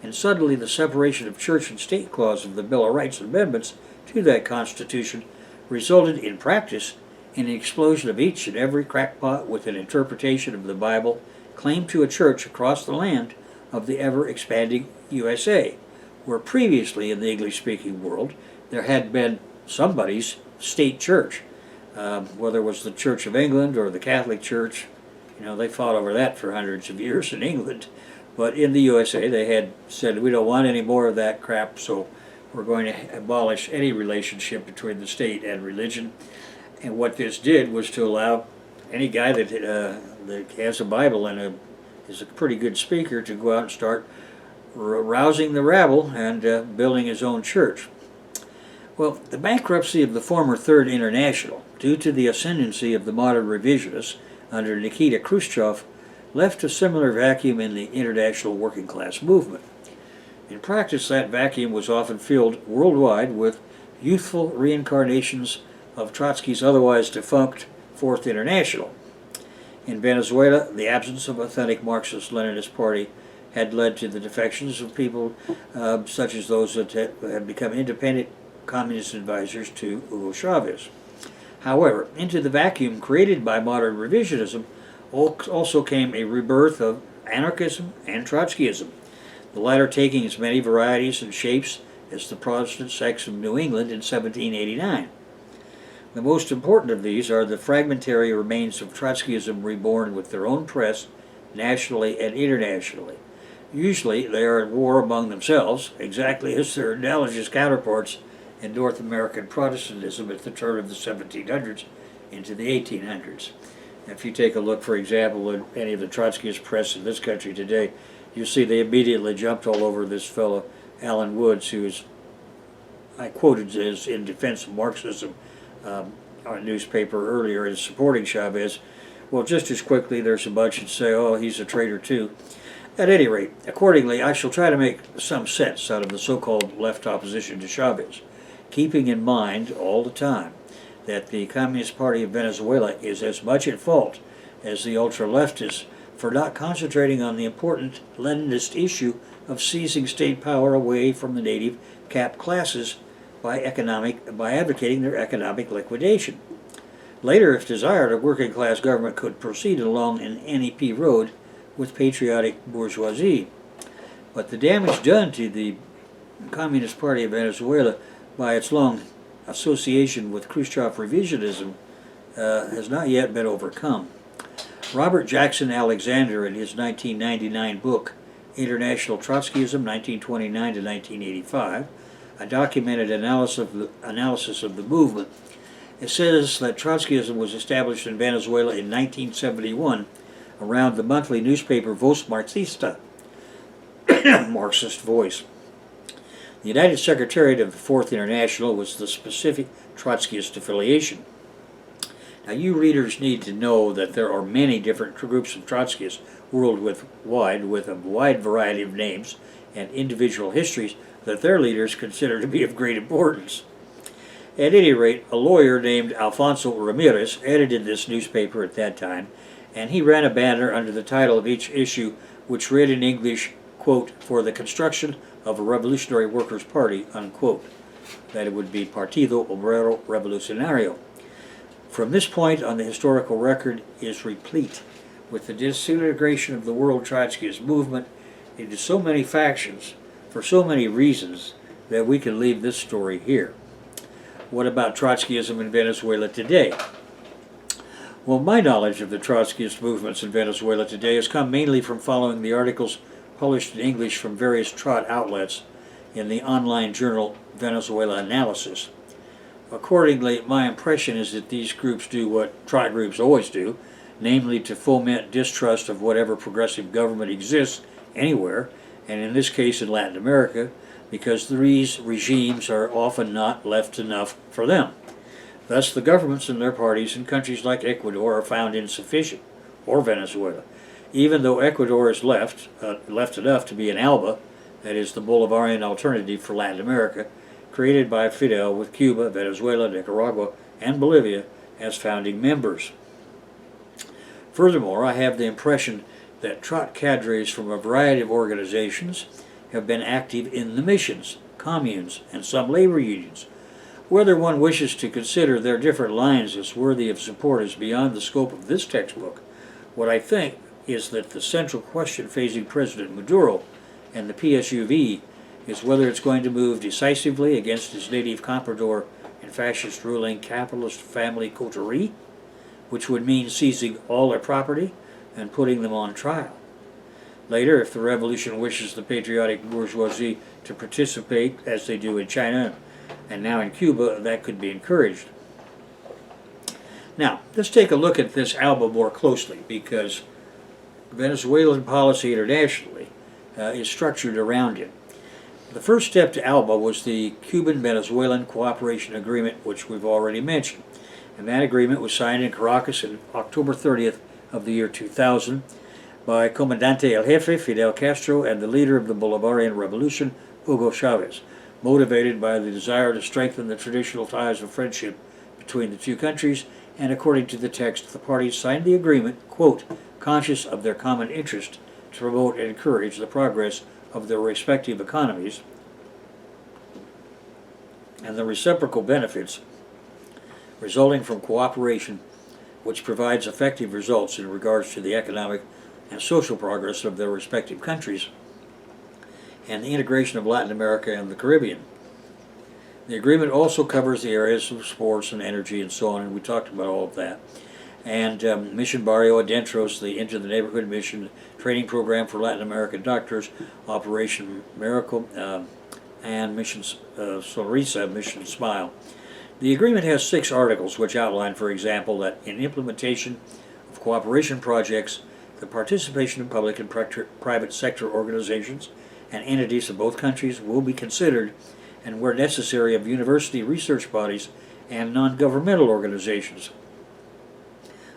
and suddenly the separation of church and state clause of the Bill of Rights amendments to that Constitution resulted in practice in an explosion of each and every crackpot with an interpretation of the Bible claimed to a church across the land of the ever-expanding USA, where previously in the English-speaking world there had been somebody's state church. Whether it was the Church of England or the Catholic Church, they fought over that for hundreds of years in England. But in the USA, they had said, we don't want any more of that crap, so we're going to abolish any relationship between the state and religion. And what this did was to allow any guy that has a Bible and is a pretty good speaker to go out and start rousing the rabble and building his own church. Well, the bankruptcy of the former Third International, due to the ascendancy of the modern revisionists under Nikita Khrushchev, left a similar vacuum in the international working class movement. In practice, that vacuum was often filled worldwide with youthful reincarnations of Trotsky's otherwise defunct Fourth International. In Venezuela, the absence of authentic Marxist-Leninist party had led to the defections of people such as those that had become independent communist advisors to Hugo Chavez. However, into the vacuum created by modern revisionism also came a rebirth of anarchism and Trotskyism, the latter taking as many varieties and shapes as the Protestant sects of New England in 1789. The most important of these are the fragmentary remains of Trotskyism reborn with their own press, nationally and internationally. Usually they are at war among themselves, exactly as their analogous counterparts in North American Protestantism at the turn of the 1700s into the 1800s. If you take a look, for example, at any of the Trotskyist press in this country today, you see they immediately jumped all over this fellow, Alan Woods, who is, I quoted as in defense of Marxism on a newspaper earlier as supporting Chavez. Well, just as quickly there's a bunch that say, oh, he's a traitor too. At any rate, accordingly, I shall try to make some sense out of the so-called left opposition to Chavez, keeping in mind all the time that the Communist Party of Venezuela is as much at fault as the ultra-leftists for not concentrating on the important Leninist issue of seizing state power away from the native capped classes by advocating their economic liquidation. Later, if desired, a working class government could proceed along an NEP road with patriotic bourgeoisie. But the damage done to the Communist Party of Venezuela by its long association with Khrushchev revisionism has not yet been overcome. Robert Jackson Alexander, in his 1999 book, International Trotskyism, 1929 to 1985, a documented analysis of the movement, it says that Trotskyism was established in Venezuela in 1971 around the monthly newspaper Voz Marxista, Marxist Voice. The United Secretariat of the Fourth International was the specific Trotskyist affiliation. Now, you readers need to know that there are many different groups of Trotskyists worldwide with a wide variety of names and individual histories that their leaders consider to be of great importance. At any rate, a lawyer named Alfonso Ramirez edited this newspaper at that time, and he ran a banner under the title of each issue, which read in English, quote, "For the construction of a revolutionary workers' party," unquote. That it would be Partido Obrero Revolucionario. From this point on, the historical record is replete with the disintegration of the world Trotskyist movement into so many factions for so many reasons that we can leave this story here. What about Trotskyism in Venezuela today? Well, my knowledge of the Trotskyist movements in Venezuela today has come mainly from following the articles published in English from various Trot outlets in the online journal Venezuela Analysis. Accordingly, my impression is that these groups do what trot groups always do, namely to foment distrust of whatever progressive government exists anywhere, and in this case in Latin America, because these regimes are often not left enough for them. Thus, the governments and their parties in countries like Ecuador are found insufficient, or Venezuela, even though Ecuador is left enough to be an ALBA, that is the Bolivarian alternative for Latin America, created by Fidel with Cuba, Venezuela, Nicaragua, and Bolivia as founding members. Furthermore, I have the impression that trot cadres from a variety of organizations have been active in the missions, communes, and some labor unions. Whether one wishes to consider their different lines as worthy of support is beyond the scope of this textbook. What I think is that the central question facing President Maduro and the PSUV is whether it's going to move decisively against its native comprador and fascist ruling capitalist family coterie, which would mean seizing all their property and putting them on trial. Later, if the revolution wishes the patriotic bourgeoisie to participate, as they do in China and now in Cuba, that could be encouraged. Now, let's take a look at this ALBA more closely, because Venezuelan policy internationally is structured around it. The first step to ALBA was the Cuban-Venezuelan Cooperation Agreement, which we've already mentioned. And that agreement was signed in Caracas on October 30th of the year 2000 by Comandante El Jefe Fidel Castro and the leader of the Bolivarian Revolution, Hugo Chavez, motivated by the desire to strengthen the traditional ties of friendship between the two countries, and according to the text, the parties signed the agreement, quote, conscious of their common interest to promote and encourage the progress of their respective economies and the reciprocal benefits resulting from cooperation, which provides effective results in regards to the economic and social progress of their respective countries and the integration of Latin America and the Caribbean. The agreement also covers the areas of sports and energy and so on, and we talked about all of that. And Mission Barrio Adentros, the Into the Neighborhood Mission training program for Latin American doctors, Operation Miracle, and Mission Sonrisa, Mission Smile. The agreement has 6 articles which outline, for example, that in implementation of cooperation projects, the participation of public and private sector organizations and entities of both countries will be considered, and where necessary of university research bodies and non-governmental organizations.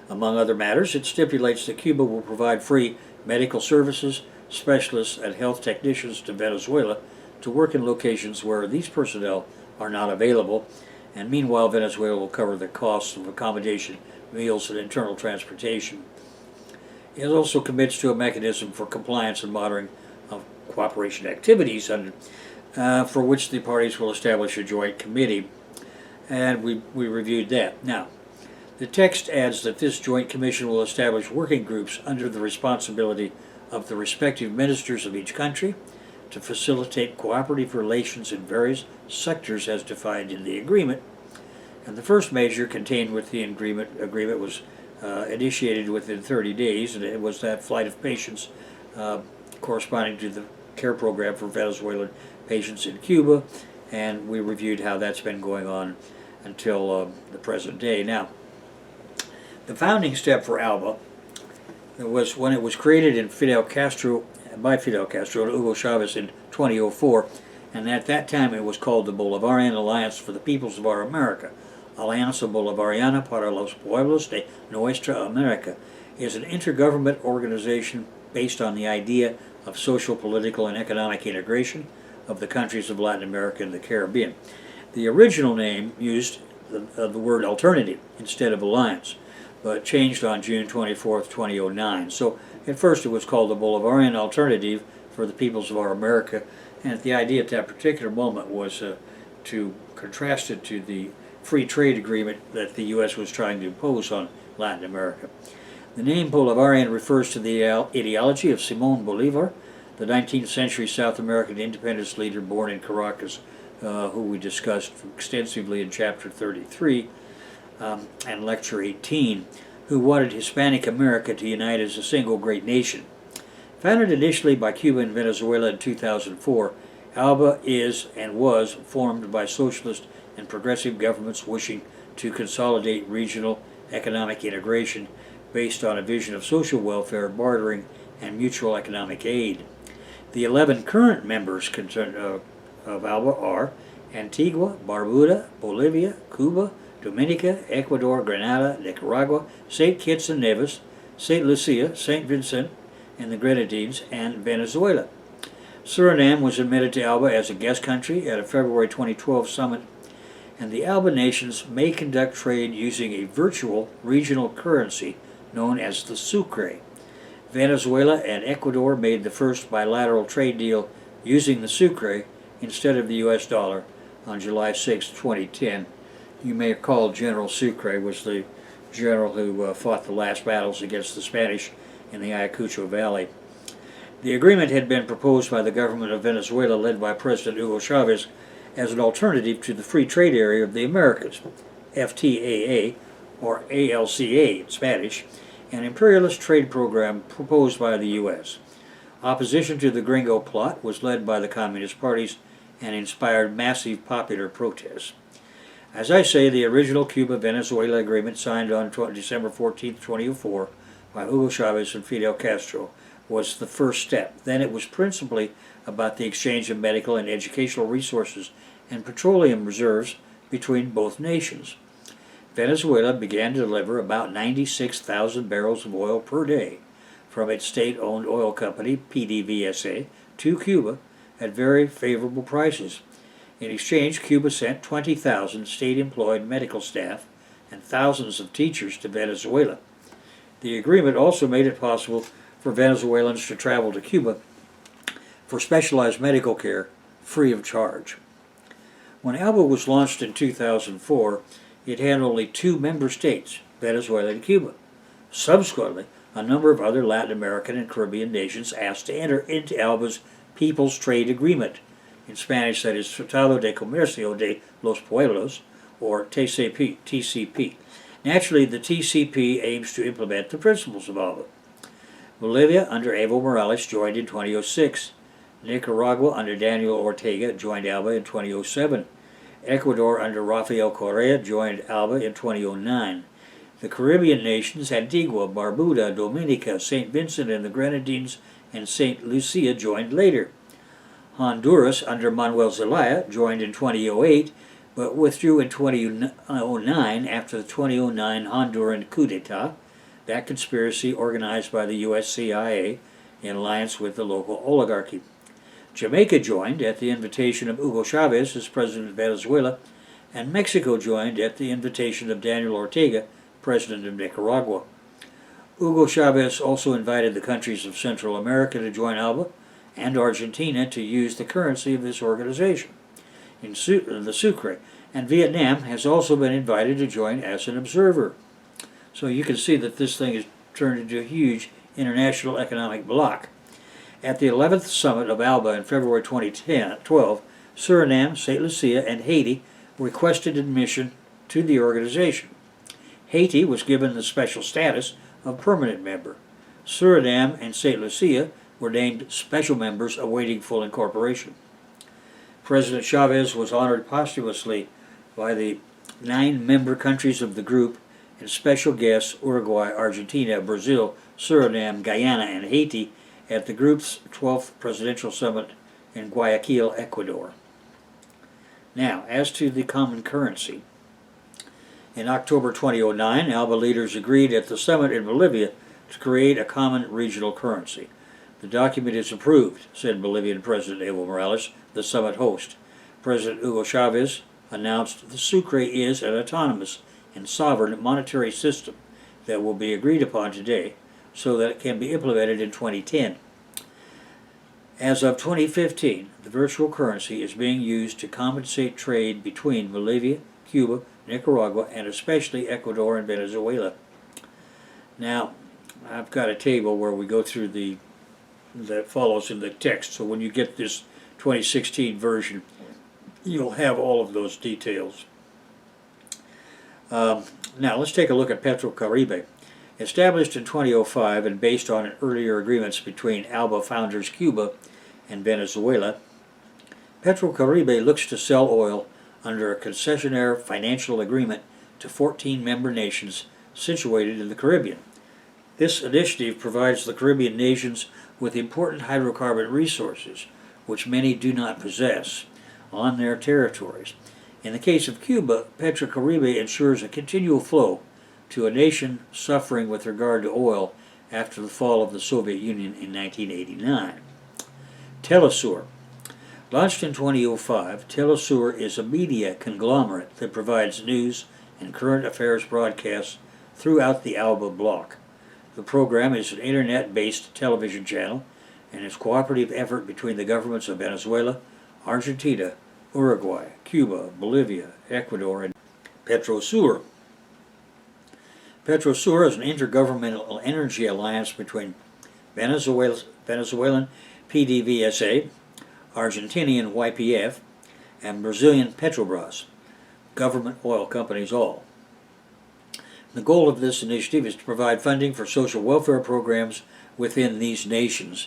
Among other matters, it stipulates that Cuba will provide free medical services, specialists, and health technicians to Venezuela to work in locations where these personnel are not available, and meanwhile Venezuela will cover the costs of accommodation, meals, and internal transportation. It also commits to a mechanism for compliance and monitoring of cooperation activities, and for which the parties will establish a joint committee, and we reviewed that. Now, the text adds that this joint commission will establish working groups under the responsibility of the respective ministers of each country to facilitate cooperative relations in various sectors as defined in the agreement. And the first measure contained within the agreement was initiated within 30 days, and it was that flight of patients corresponding to the care program for Venezuelan patients in Cuba, and we reviewed how that's been going on until the present day. Now, the founding step for ALBA was when it was created by Fidel Castro and Hugo Chavez in 2004, and at that time it was called the Bolivarian Alliance for the Peoples of Our America. Alianza Bolivariana para los Pueblos de Nuestra America is an intergovernment organization based on the idea of social, political, and economic integration of the countries of Latin America and the Caribbean. The original name used the word alternative instead of alliance, but changed on June 24th, 2009. So at first it was called the Bolivarian Alternative for the Peoples of Our America, and the idea at that particular moment was to contrast it to the free trade agreement that the U.S. was trying to impose on Latin America. The name Bolivarian refers to the ideology of Simón Bolívar, the 19th century South American independence leader born in Caracas, who we discussed extensively in Chapter 33 and Lecture 18, who wanted Hispanic America to unite as a single great nation. Founded initially by Cuba and Venezuela in 2004, ALBA is and was formed by socialist and progressive governments wishing to consolidate regional economic integration based on a vision of social welfare, bartering, and mutual economic aid. The 11 current members of ALBA are Antigua, Barbuda, Bolivia, Cuba, Dominica, Ecuador, Grenada, Nicaragua, St. Kitts and Nevis, St. Lucia, St. Vincent and the Grenadines, and Venezuela. Suriname was admitted to ALBA as a guest country at a February 2012 summit, and the ALBA nations may conduct trade using a virtual regional currency known as the sucre. Venezuela and Ecuador made the first bilateral trade deal using the sucre instead of the US dollar on July 6, 2010. You may recall General Sucre was the general who fought the last battles against the Spanish in the Ayacucho Valley. The agreement had been proposed by the government of Venezuela, led by President Hugo Chavez, as an alternative to the Free Trade Area of the Americas, FTAA, or ALCA in Spanish, an imperialist trade program proposed by the U.S. Opposition to the Gringo plot was led by the communist parties and inspired massive popular protests. As I say, the original Cuba-Venezuela agreement signed on December 14, 2004 by Hugo Chavez and Fidel Castro was the first step. Then it was principally about the exchange of medical and educational resources and petroleum reserves between both nations. Venezuela began to deliver about 96,000 barrels of oil per day from its state-owned oil company, PDVSA, to Cuba at very favorable prices. In exchange, Cuba sent 20,000 state-employed medical staff and thousands of teachers to Venezuela. The agreement also made it possible for Venezuelans to travel to Cuba for specialized medical care free of charge. When ALBA was launched in 2004, it had only 2 member states, Venezuela and Cuba. Subsequently, a number of other Latin American and Caribbean nations asked to enter into ALBA's People's Trade Agreement. In Spanish, that is Tratado de Comercio de los Pueblos, or TCP. Naturally, the TCP aims to implement the principles of ALBA. Bolivia, under Evo Morales, joined in 2006. Nicaragua, under Daniel Ortega, joined ALBA in 2007. Ecuador, under Rafael Correa, joined ALBA in 2009. The Caribbean nations, Antigua, Barbuda, Dominica, St. Vincent and the Grenadines, and St. Lucia joined later. Honduras, under Manuel Zelaya, joined in 2008, but withdrew in 2009 after the 2009 Honduran coup d'etat, that conspiracy organized by the U.S. CIA in alliance with the local oligarchy. Jamaica joined at the invitation of Hugo Chavez as president of Venezuela, and Mexico joined at the invitation of Daniel Ortega, president of Nicaragua. Hugo Chavez also invited the countries of Central America to join ALBA and Argentina to use the currency of this organization, the sucre, and Vietnam has also been invited to join as an observer. So you can see that this thing has turned into a huge international economic bloc. At the 11th summit of ALBA in February 2012, Suriname, St. Lucia, and Haiti requested admission to the organization. Haiti was given the special status of permanent member. Suriname and St. Lucia were named special members awaiting full incorporation. President Chavez was honored posthumously by the 9 member countries of the group and special guests Uruguay, Argentina, Brazil, Suriname, Guyana, and Haiti at the group's 12th presidential summit in Guayaquil, Ecuador. Now, as to the common currency. In October 2009, ALBA leaders agreed at the summit in Bolivia to create a common regional currency. The document is approved, said Bolivian President Evo Morales, the summit host. President Hugo Chavez announced the sucre is an autonomous and sovereign monetary system that will be agreed upon today so that it can be implemented in 2010. As of 2015, the virtual currency is being used to compensate trade between Bolivia, Cuba, Nicaragua, and especially Ecuador and Venezuela. Now, I've got a table where we go through that follows in the text, so when you get this 2016 version, you'll have all of those details. Now, let's take a look at Petrocaribe. Established in 2005 and based on earlier agreements between ALBA founders Cuba and Venezuela, PetroCaribe looks to sell oil under a concessionaire financial agreement to 14 member nations situated in the Caribbean. This initiative provides the Caribbean nations with important hydrocarbon resources, which many do not possess, on their territories. In the case of Cuba, PetroCaribe ensures a continual flow to a nation suffering with regard to oil after the fall of the Soviet Union in 1989. Telesur. Launched in 2005, Telesur is a media conglomerate that provides news and current affairs broadcasts throughout the Alba block. The program is an internet-based television channel and is a cooperative effort between the governments of Venezuela, Argentina, Uruguay, Cuba, Bolivia, Ecuador, and Petrosur. Petrosur is an intergovernmental energy alliance between Venezuelan PDVSA, Argentinian YPF, and Brazilian Petrobras, government oil companies all. The goal of this initiative is to provide funding for social welfare programs within these nations.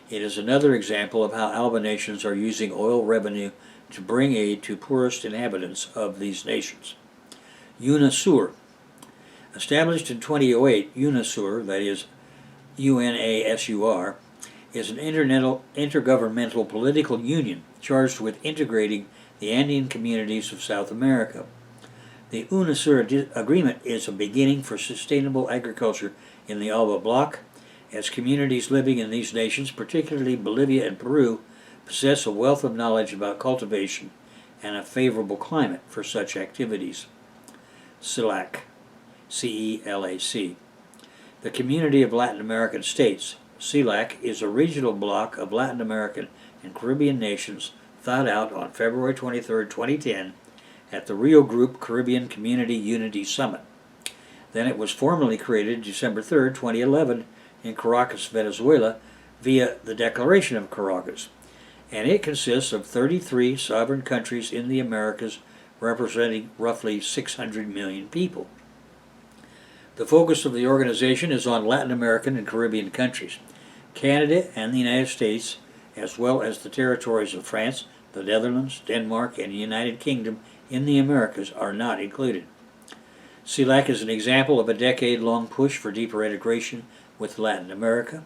It is another example of how ALBA nations are using oil revenue to bring aid to poorest inhabitants of these nations. UNASUR. Established in 2008, UNASUR, that is UNASUR, is an intergovernmental political union charged with integrating the Andean communities of South America. The UNASUR agreement is a beginning for sustainable agriculture in the Alba block, as communities living in these nations, particularly Bolivia and Peru, possess a wealth of knowledge about cultivation and a favorable climate for such activities. CELAC, C-E-L-A-C. The Community of Latin American States. CELAC is a regional bloc of Latin American and Caribbean nations thought out on February 23, 2010 at the Rio Group Caribbean Community Unity Summit. Then it was formally created December 3, 2011 in Caracas, Venezuela via the Declaration of Caracas, and it consists of 33 sovereign countries in the Americas representing roughly 600 million people. The focus of the organization is on Latin American and Caribbean countries. Canada and the United States, as well as the territories of France, the Netherlands, Denmark, and the United Kingdom in the Americas are not included. CELAC is an example of a decade-long push for deeper integration with Latin America.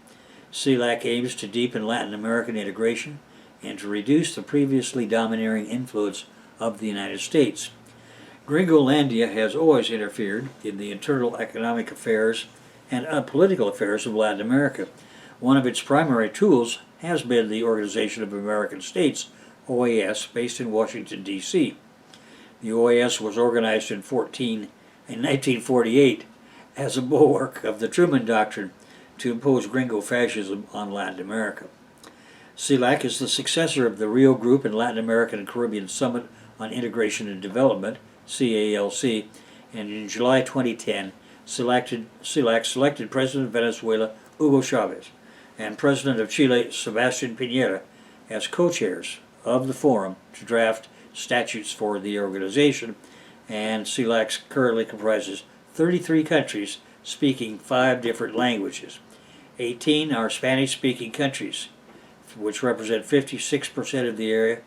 CELAC aims to deepen Latin American integration and to reduce the previously domineering influence of the United States. Gringolandia has always interfered in the internal economic affairs and political affairs of Latin America. One of its primary tools has been the Organization of American States, OAS, based in Washington, D.C. The OAS was organized in 1948 as a bulwark of the Truman Doctrine to impose gringo fascism on Latin America. CELAC is the successor of the Rio Group and Latin American and Caribbean Summit on Integration and Development, CALC, and in July 2010, CELAC selected President of Venezuela, Hugo Chavez, and President of Chile, Sebastián Piñera, as co-chairs of the forum to draft statutes for the organization, and CELAC currently comprises 33 countries speaking 5 different languages. 18 are Spanish-speaking countries, which represent 56% of the area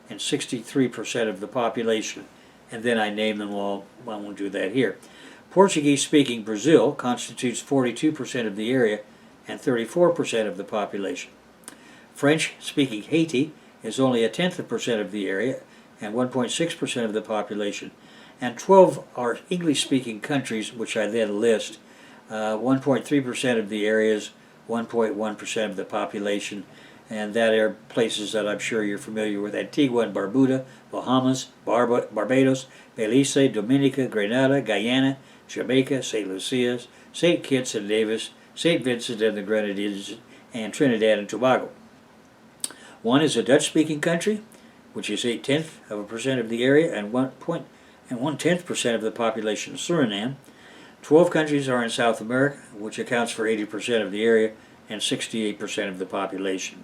and 63% of the population. And then I name them all. I won't do that here. Portuguese-speaking Brazil constitutes 42% of the area and 34% of the population. French-speaking Haiti is only 1/10% of the area and 1.6% of the population. And 12 are English-speaking countries, which I then list. 1.3% of the areas, 1.1% of the population, and that are places that I'm sure you're familiar with: Antigua and Barbuda, Bahamas, Barbados, Belize, Dominica, Grenada, Guyana, Jamaica, St. Lucia, St. Kitts and Nevis, St. Vincent and the Grenadines, and Trinidad and Tobago. One is a Dutch-speaking country, which is 0.8% of the area and 1/10% of the population. Suriname. 12 countries are in South America, which accounts for 80% of the area and 68% of the population.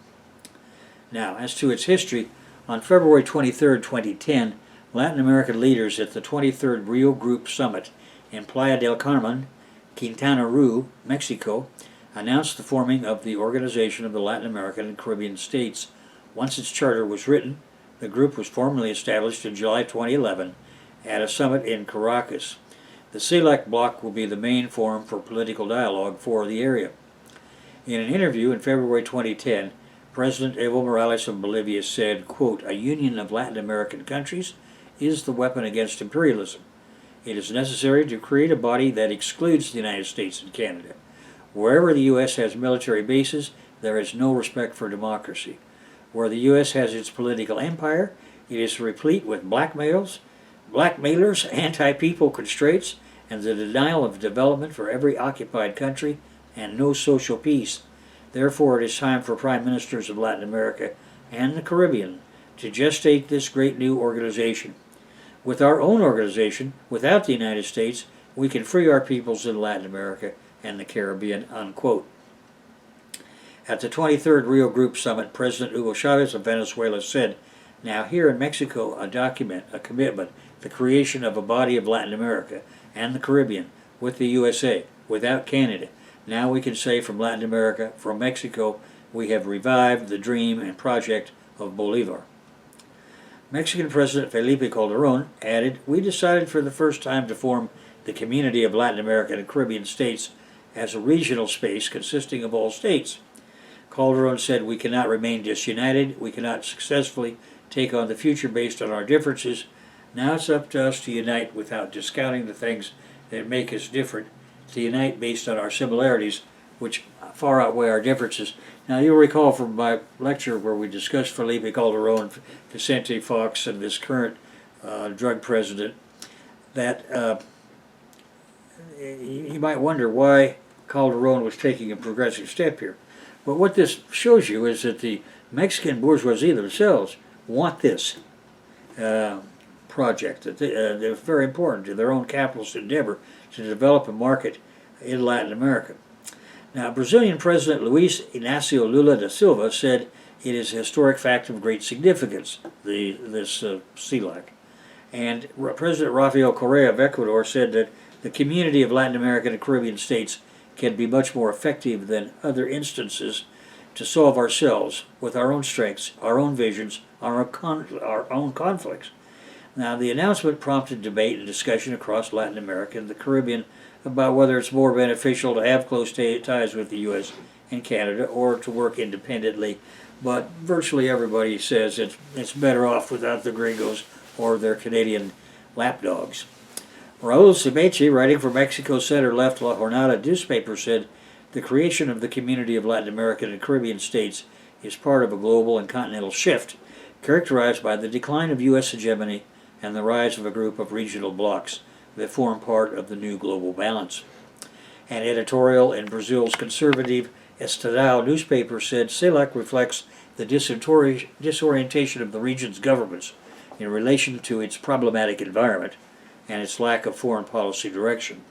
Now, as to its history, on February 23, 2010, Latin American leaders at the 23rd Rio Group Summit in Playa del Carmen, Quintana Roo, Mexico, announced the forming of the Organization of the Latin American and Caribbean States once its charter was written, The group was formally established in July 2011 at a summit in Caracas. The CELAC bloc will be the main forum for political dialogue for the area. In an interview in February 2010, President Evo Morales of Bolivia said, quote, "A union of Latin American countries is the weapon against imperialism. It is necessary to create a body that excludes the United States and Canada. Wherever the U.S. has military bases, there is no respect for democracy. Where the U.S. has its political empire, it is replete with blackmailers, anti-people constraints, and the denial of development for every occupied country, and no social peace. Therefore, it is time for prime ministers of Latin America and the Caribbean to gestate this great new organization. With our own organization, without the United States, we can free our peoples in Latin America and the Caribbean," unquote. At the 23rd Rio Group Summit, President Hugo Chavez of Venezuela said, "Now here in Mexico, a commitment, the creation of a body of Latin America and the Caribbean with the USA, without Canada. Now we can say from Latin America, from Mexico, we have revived the dream and project of Bolivar." Mexican President Felipe Calderón added, "We decided for the first time to form the Community of Latin American and Caribbean States as a regional space consisting of all states." Calderón said, "We cannot remain disunited. We cannot successfully take on the future based on our differences. Now it's up to us to unite without discounting the things that make us different, to unite based on our similarities, which far outweigh our differences." Now, you'll recall from my lecture where we discussed Felipe Calderón, Vicente Fox, and this current drug president, that you might wonder why Calderón was taking a progressive step here. But what this shows you is that the Mexican bourgeoisie themselves want this project. That they're very important to their own capitalist endeavor to develop a market in Latin America. Now, Brazilian President Luiz Inácio Lula da Silva said it is a historic fact of great significance, this CELAC. And President Rafael Correa of Ecuador said that the Community of Latin American and Caribbean States can be much more effective than other instances to solve ourselves with our own strengths, our own visions, our own conflicts. Now, the announcement prompted debate and discussion across Latin America and the Caribbean about whether it's more beneficial to have close ties with the U.S. and Canada or to work independently. But virtually everybody says it's better off without the gringos or their Canadian lapdogs. Raul Simechi, writing for Mexico center-left La Jornada newspaper, said, "The creation of the Community of Latin American and Caribbean States is part of a global and continental shift, characterized by the decline of U.S. hegemony and the rise of a group of regional blocs that form part of the new global balance." An editorial in Brazil's conservative Estadão newspaper said CELAC reflects the disorientation of the region's governments in relation to its problematic environment and its lack of foreign policy direction,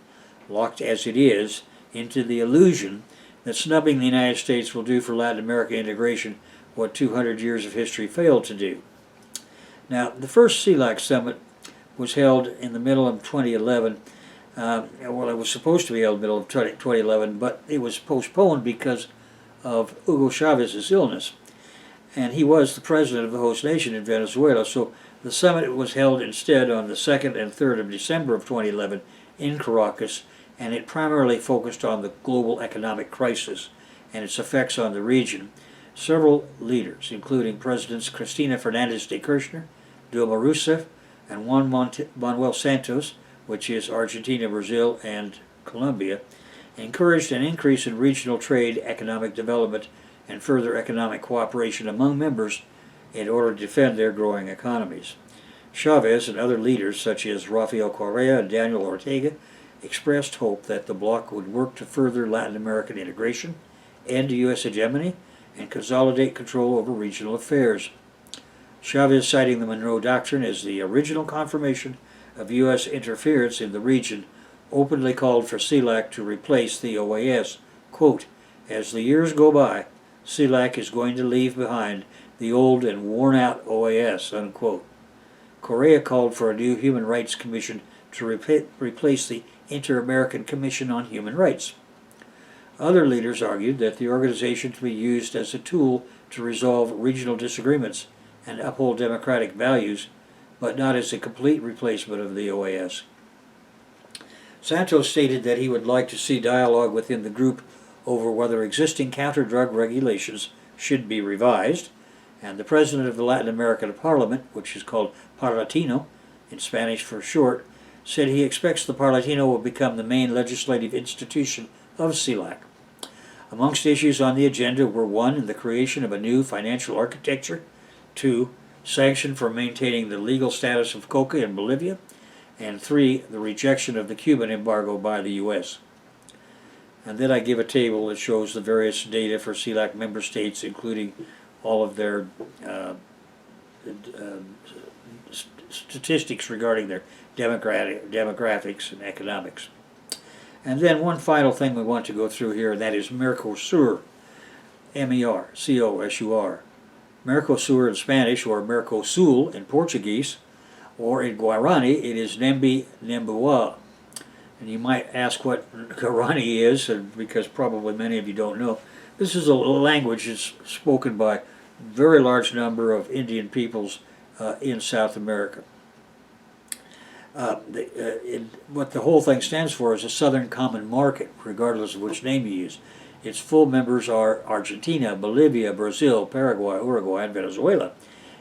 locked as it is into the illusion that snubbing the United States will do for Latin America integration what 200 years of history failed to do. Now, the first CELAC summit was held in the middle of 2011. Well, it was supposed to be held in the middle of 2011, but it was postponed because of Hugo Chavez's illness. And he was the president of the host nation in Venezuela, so the summit was held instead on the 2nd and 3rd of December of 2011 in Caracas, and it primarily focused on the global economic crisis and its effects on the region. Several leaders, including Presidents Cristina Fernández de Kirchner, Dilma Rousseff, and Juan Manuel Santos, which is Argentina, Brazil, and Colombia, encouraged an increase in regional trade, economic development, and further economic cooperation among members in order to defend their growing economies. Chavez and other leaders, such as Rafael Correa and Daniel Ortega, expressed hope that the bloc would work to further Latin American integration, end U.S. hegemony, and consolidate control over regional affairs. Chavez, citing the Monroe Doctrine as the original confirmation of U.S. interference in the region, openly called for CELAC to replace the OAS. Quote, "As the years go by, CELAC is going to leave behind the old and worn-out OAS," unquote. Correa called for a new Human Rights Commission to replace the Inter-American Commission on Human Rights. Other leaders argued that the organization to be used as a tool to resolve regional disagreements and uphold democratic values, but not as a complete replacement of the OAS. Santos stated that he would like to see dialogue within the group over whether existing counter-drug regulations should be revised, and the president of the Latin American Parliament, which is called Parlatino, in Spanish for short, said he expects the Parlatino will become the main legislative institution of CELAC. Amongst issues on the agenda were 1. The creation of a new financial architecture, 2. Sanction for maintaining the legal status of coca in Bolivia, and 3. The rejection of the Cuban embargo by the U.S. And then I give a table that shows the various data for CELAC member states, including all of their statistics regarding their demographics and economics. And then one final thing we want to go through here, and that is Mercosur, M-E-R-C-O-S-U-R. Mercosur in Spanish, or Mercosul in Portuguese, or in Guarani it is Nembi Nembua. And you might ask what Guarani is, because probably many of you don't know. This is a language that's spoken by a very large number of Indian peoples in South America. What the whole thing stands for is a Southern Common Market, regardless of which name you use. Its full members are Argentina, Bolivia, Brazil, Paraguay, Uruguay, and Venezuela.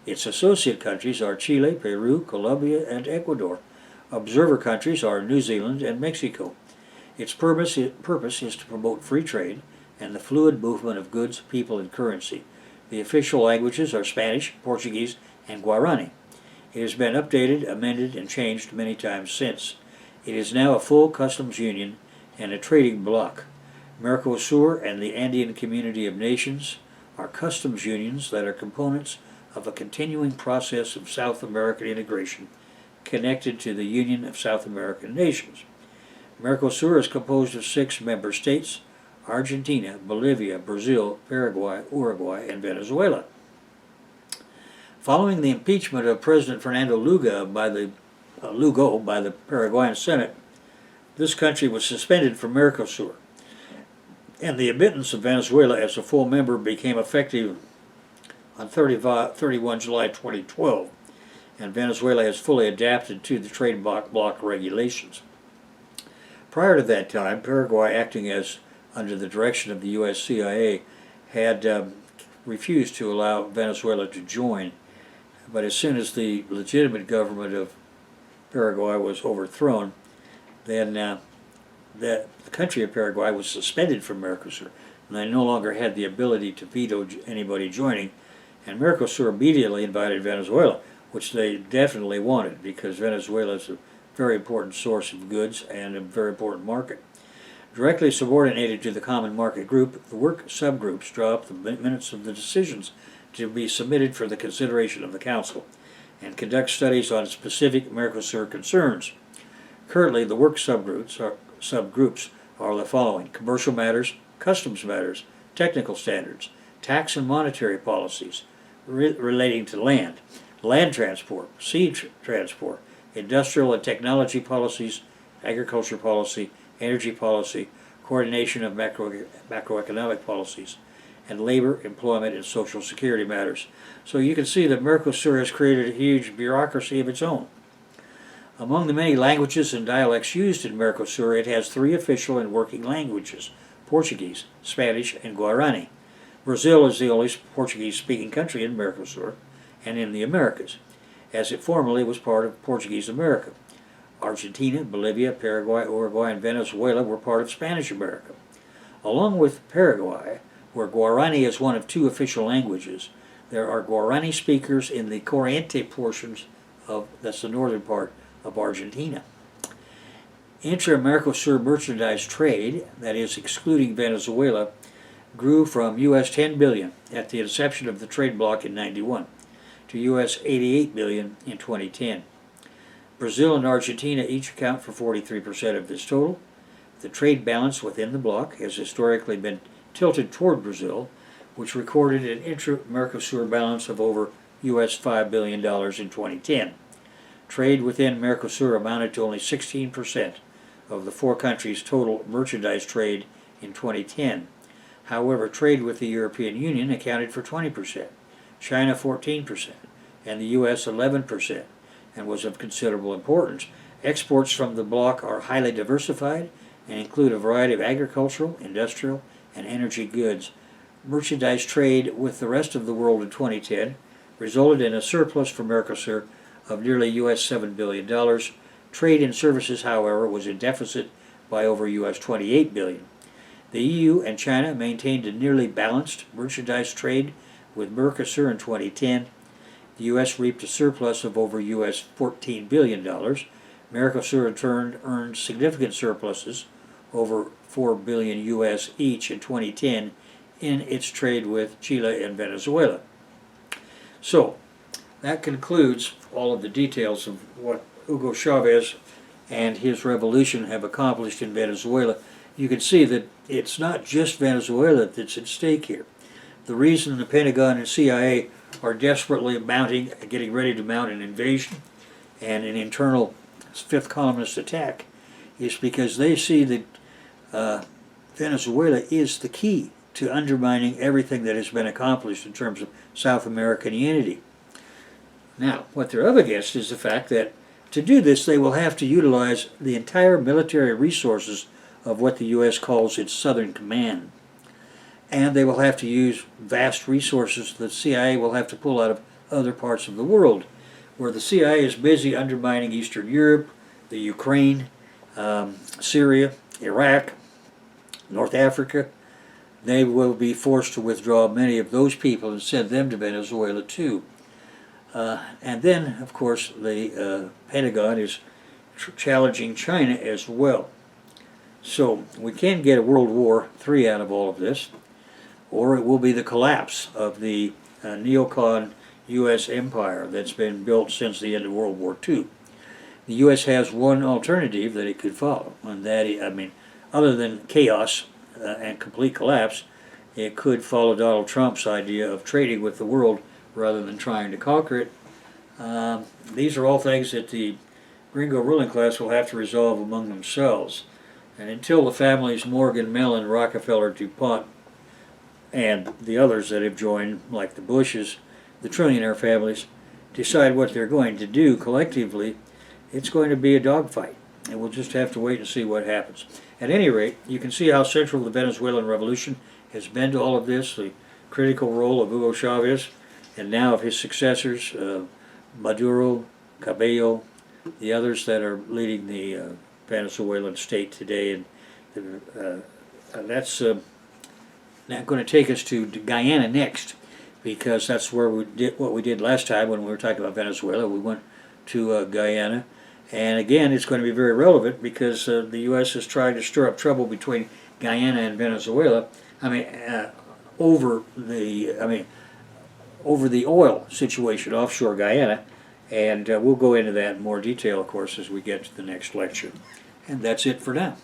Its associate countries are Chile, Peru, Colombia, and Ecuador. Observer countries are New Zealand and Mexico. Its purpose is to promote free trade and the fluid movement of goods, people, and currency. The official languages are Spanish, Portuguese, and Guarani. It has been updated, amended, and changed many times since. It is now a full customs union and a trading bloc. Mercosur and the Andean Community of Nations are customs unions that are components of a continuing process of South American integration connected to the Union of South American Nations. Mercosur is composed of 6 member states: Argentina, Bolivia, Brazil, Paraguay, Uruguay, and Venezuela. Following the impeachment of President Fernando Lugo by the Paraguayan Senate, this country was suspended from Mercosur, and the admittance of Venezuela as a full member became effective on 31 July 2012, and Venezuela has fully adapted to the trade bloc regulations. Prior to that time, Paraguay, acting as under the direction of the U.S. CIA, had refused to allow Venezuela to join. But as soon as the legitimate government of Paraguay was overthrown, then the country of Paraguay was suspended from Mercosur, and they no longer had the ability to veto anybody joining. And Mercosur immediately invited Venezuela, which they definitely wanted, because Venezuela is a very important source of goods and a very important market. Directly subordinated to the Common Market Group, the work subgroups draw up the minutes of the decisions to be submitted for the consideration of the Council and conduct studies on specific Mercosur concerns. Currently, the work subgroups are the following: commercial matters, customs matters, technical standards, tax and monetary policies relating to land, land transport, sea transport, industrial and technology policies, agriculture policy, energy policy, coordination of macroeconomic policies, and labor, employment, and social security matters. So you can see that Mercosur has created a huge bureaucracy of its own. Among the many languages and dialects used in Mercosur, it has 3 official and working languages: Portuguese, Spanish, and Guarani. Brazil is the only Portuguese-speaking country in Mercosur and in the Americas, as it formerly was part of Portuguese America. Argentina, Bolivia, Paraguay, Uruguay, and Venezuela were part of Spanish America. Along with Paraguay, where Guarani is one of 2 official languages, there are Guarani speakers in the Corriente portions that's the northern part of Argentina. Intra-Mercosur merchandise trade, that is excluding Venezuela, grew from U.S. $10 billion at the inception of the trade bloc in '91 to U.S. $88 billion in 2010. Brazil and Argentina each account for 43% of this total. The trade balance within the bloc has historically been tilted toward Brazil, which recorded an intra-Mercosur balance of over U.S. $5 billion in 2010. Trade within Mercosur amounted to only 16% of the 4 countries' total merchandise trade in 2010. However, trade with the European Union accounted for 20%, China 14%, and the U.S. 11%, and was of considerable importance. Exports from the bloc are highly diversified and include a variety of agricultural, industrial, and energy goods. Merchandise trade with the rest of the world in 2010 resulted in a surplus for Mercosur of nearly U.S. $7 billion. Trade in services, however, was in deficit by over U.S. $28 billion. The EU and China maintained a nearly balanced merchandise trade with Mercosur in 2010. The U.S. reaped a surplus of over U.S. $14 billion. Mercosur in turn earned significant surpluses, over $4 billion U.S. each in 2010, in its trade with Chile and Venezuela. So, that concludes all of the details of what Hugo Chavez and his revolution have accomplished in Venezuela. You can see that it's not just Venezuela that's at stake here. The reason the Pentagon and CIA are desperately getting ready to mount an invasion and an internal fifth columnist attack is because they see that Venezuela is the key to undermining everything that has been accomplished in terms of South American unity. Now, what they're up against is the fact that to do this, they will have to utilize the entire military resources of what the U.S. calls its Southern Command. And they will have to use vast resources the CIA will have to pull out of other parts of the world, where the CIA is busy undermining Eastern Europe, the Ukraine, Syria, Iraq, North Africa. They will be forced to withdraw many of those people and send them to Venezuela too. And then, of course, the Pentagon is challenging China as well. So we can get a World War III out of all of this, or it will be the collapse of the neocon U.S. empire that's been built since the end of World War II. The U.S. has one alternative that it could follow, and that, other than chaos and complete collapse, it could follow Donald Trump's idea of trading with the world rather than trying to conquer it. These are all things that the gringo ruling class will have to resolve among themselves. And until the families Morgan, Mellon, Rockefeller, DuPont, and the others that have joined, like the Bushes, the trillionaire families, decide what they're going to do collectively, it's going to be a dogfight. And we'll just have to wait and see what happens. At any rate, you can see how central the Venezuelan Revolution has been to all of this, the critical role of Hugo Chavez, and now of his successors, Maduro, Cabello, the others that are leading the Venezuelan state today. And that's not going to take us to Guyana next, because that's where we did what we did last time when we were talking about Venezuela. We went to Guyana. And again, it's going to be very relevant because the U.S. is trying to stir up trouble between Guyana and Venezuela. Over the oil situation offshore Guyana, and we'll go into that in more detail, of course, as we get to the next lecture. And that's it for now.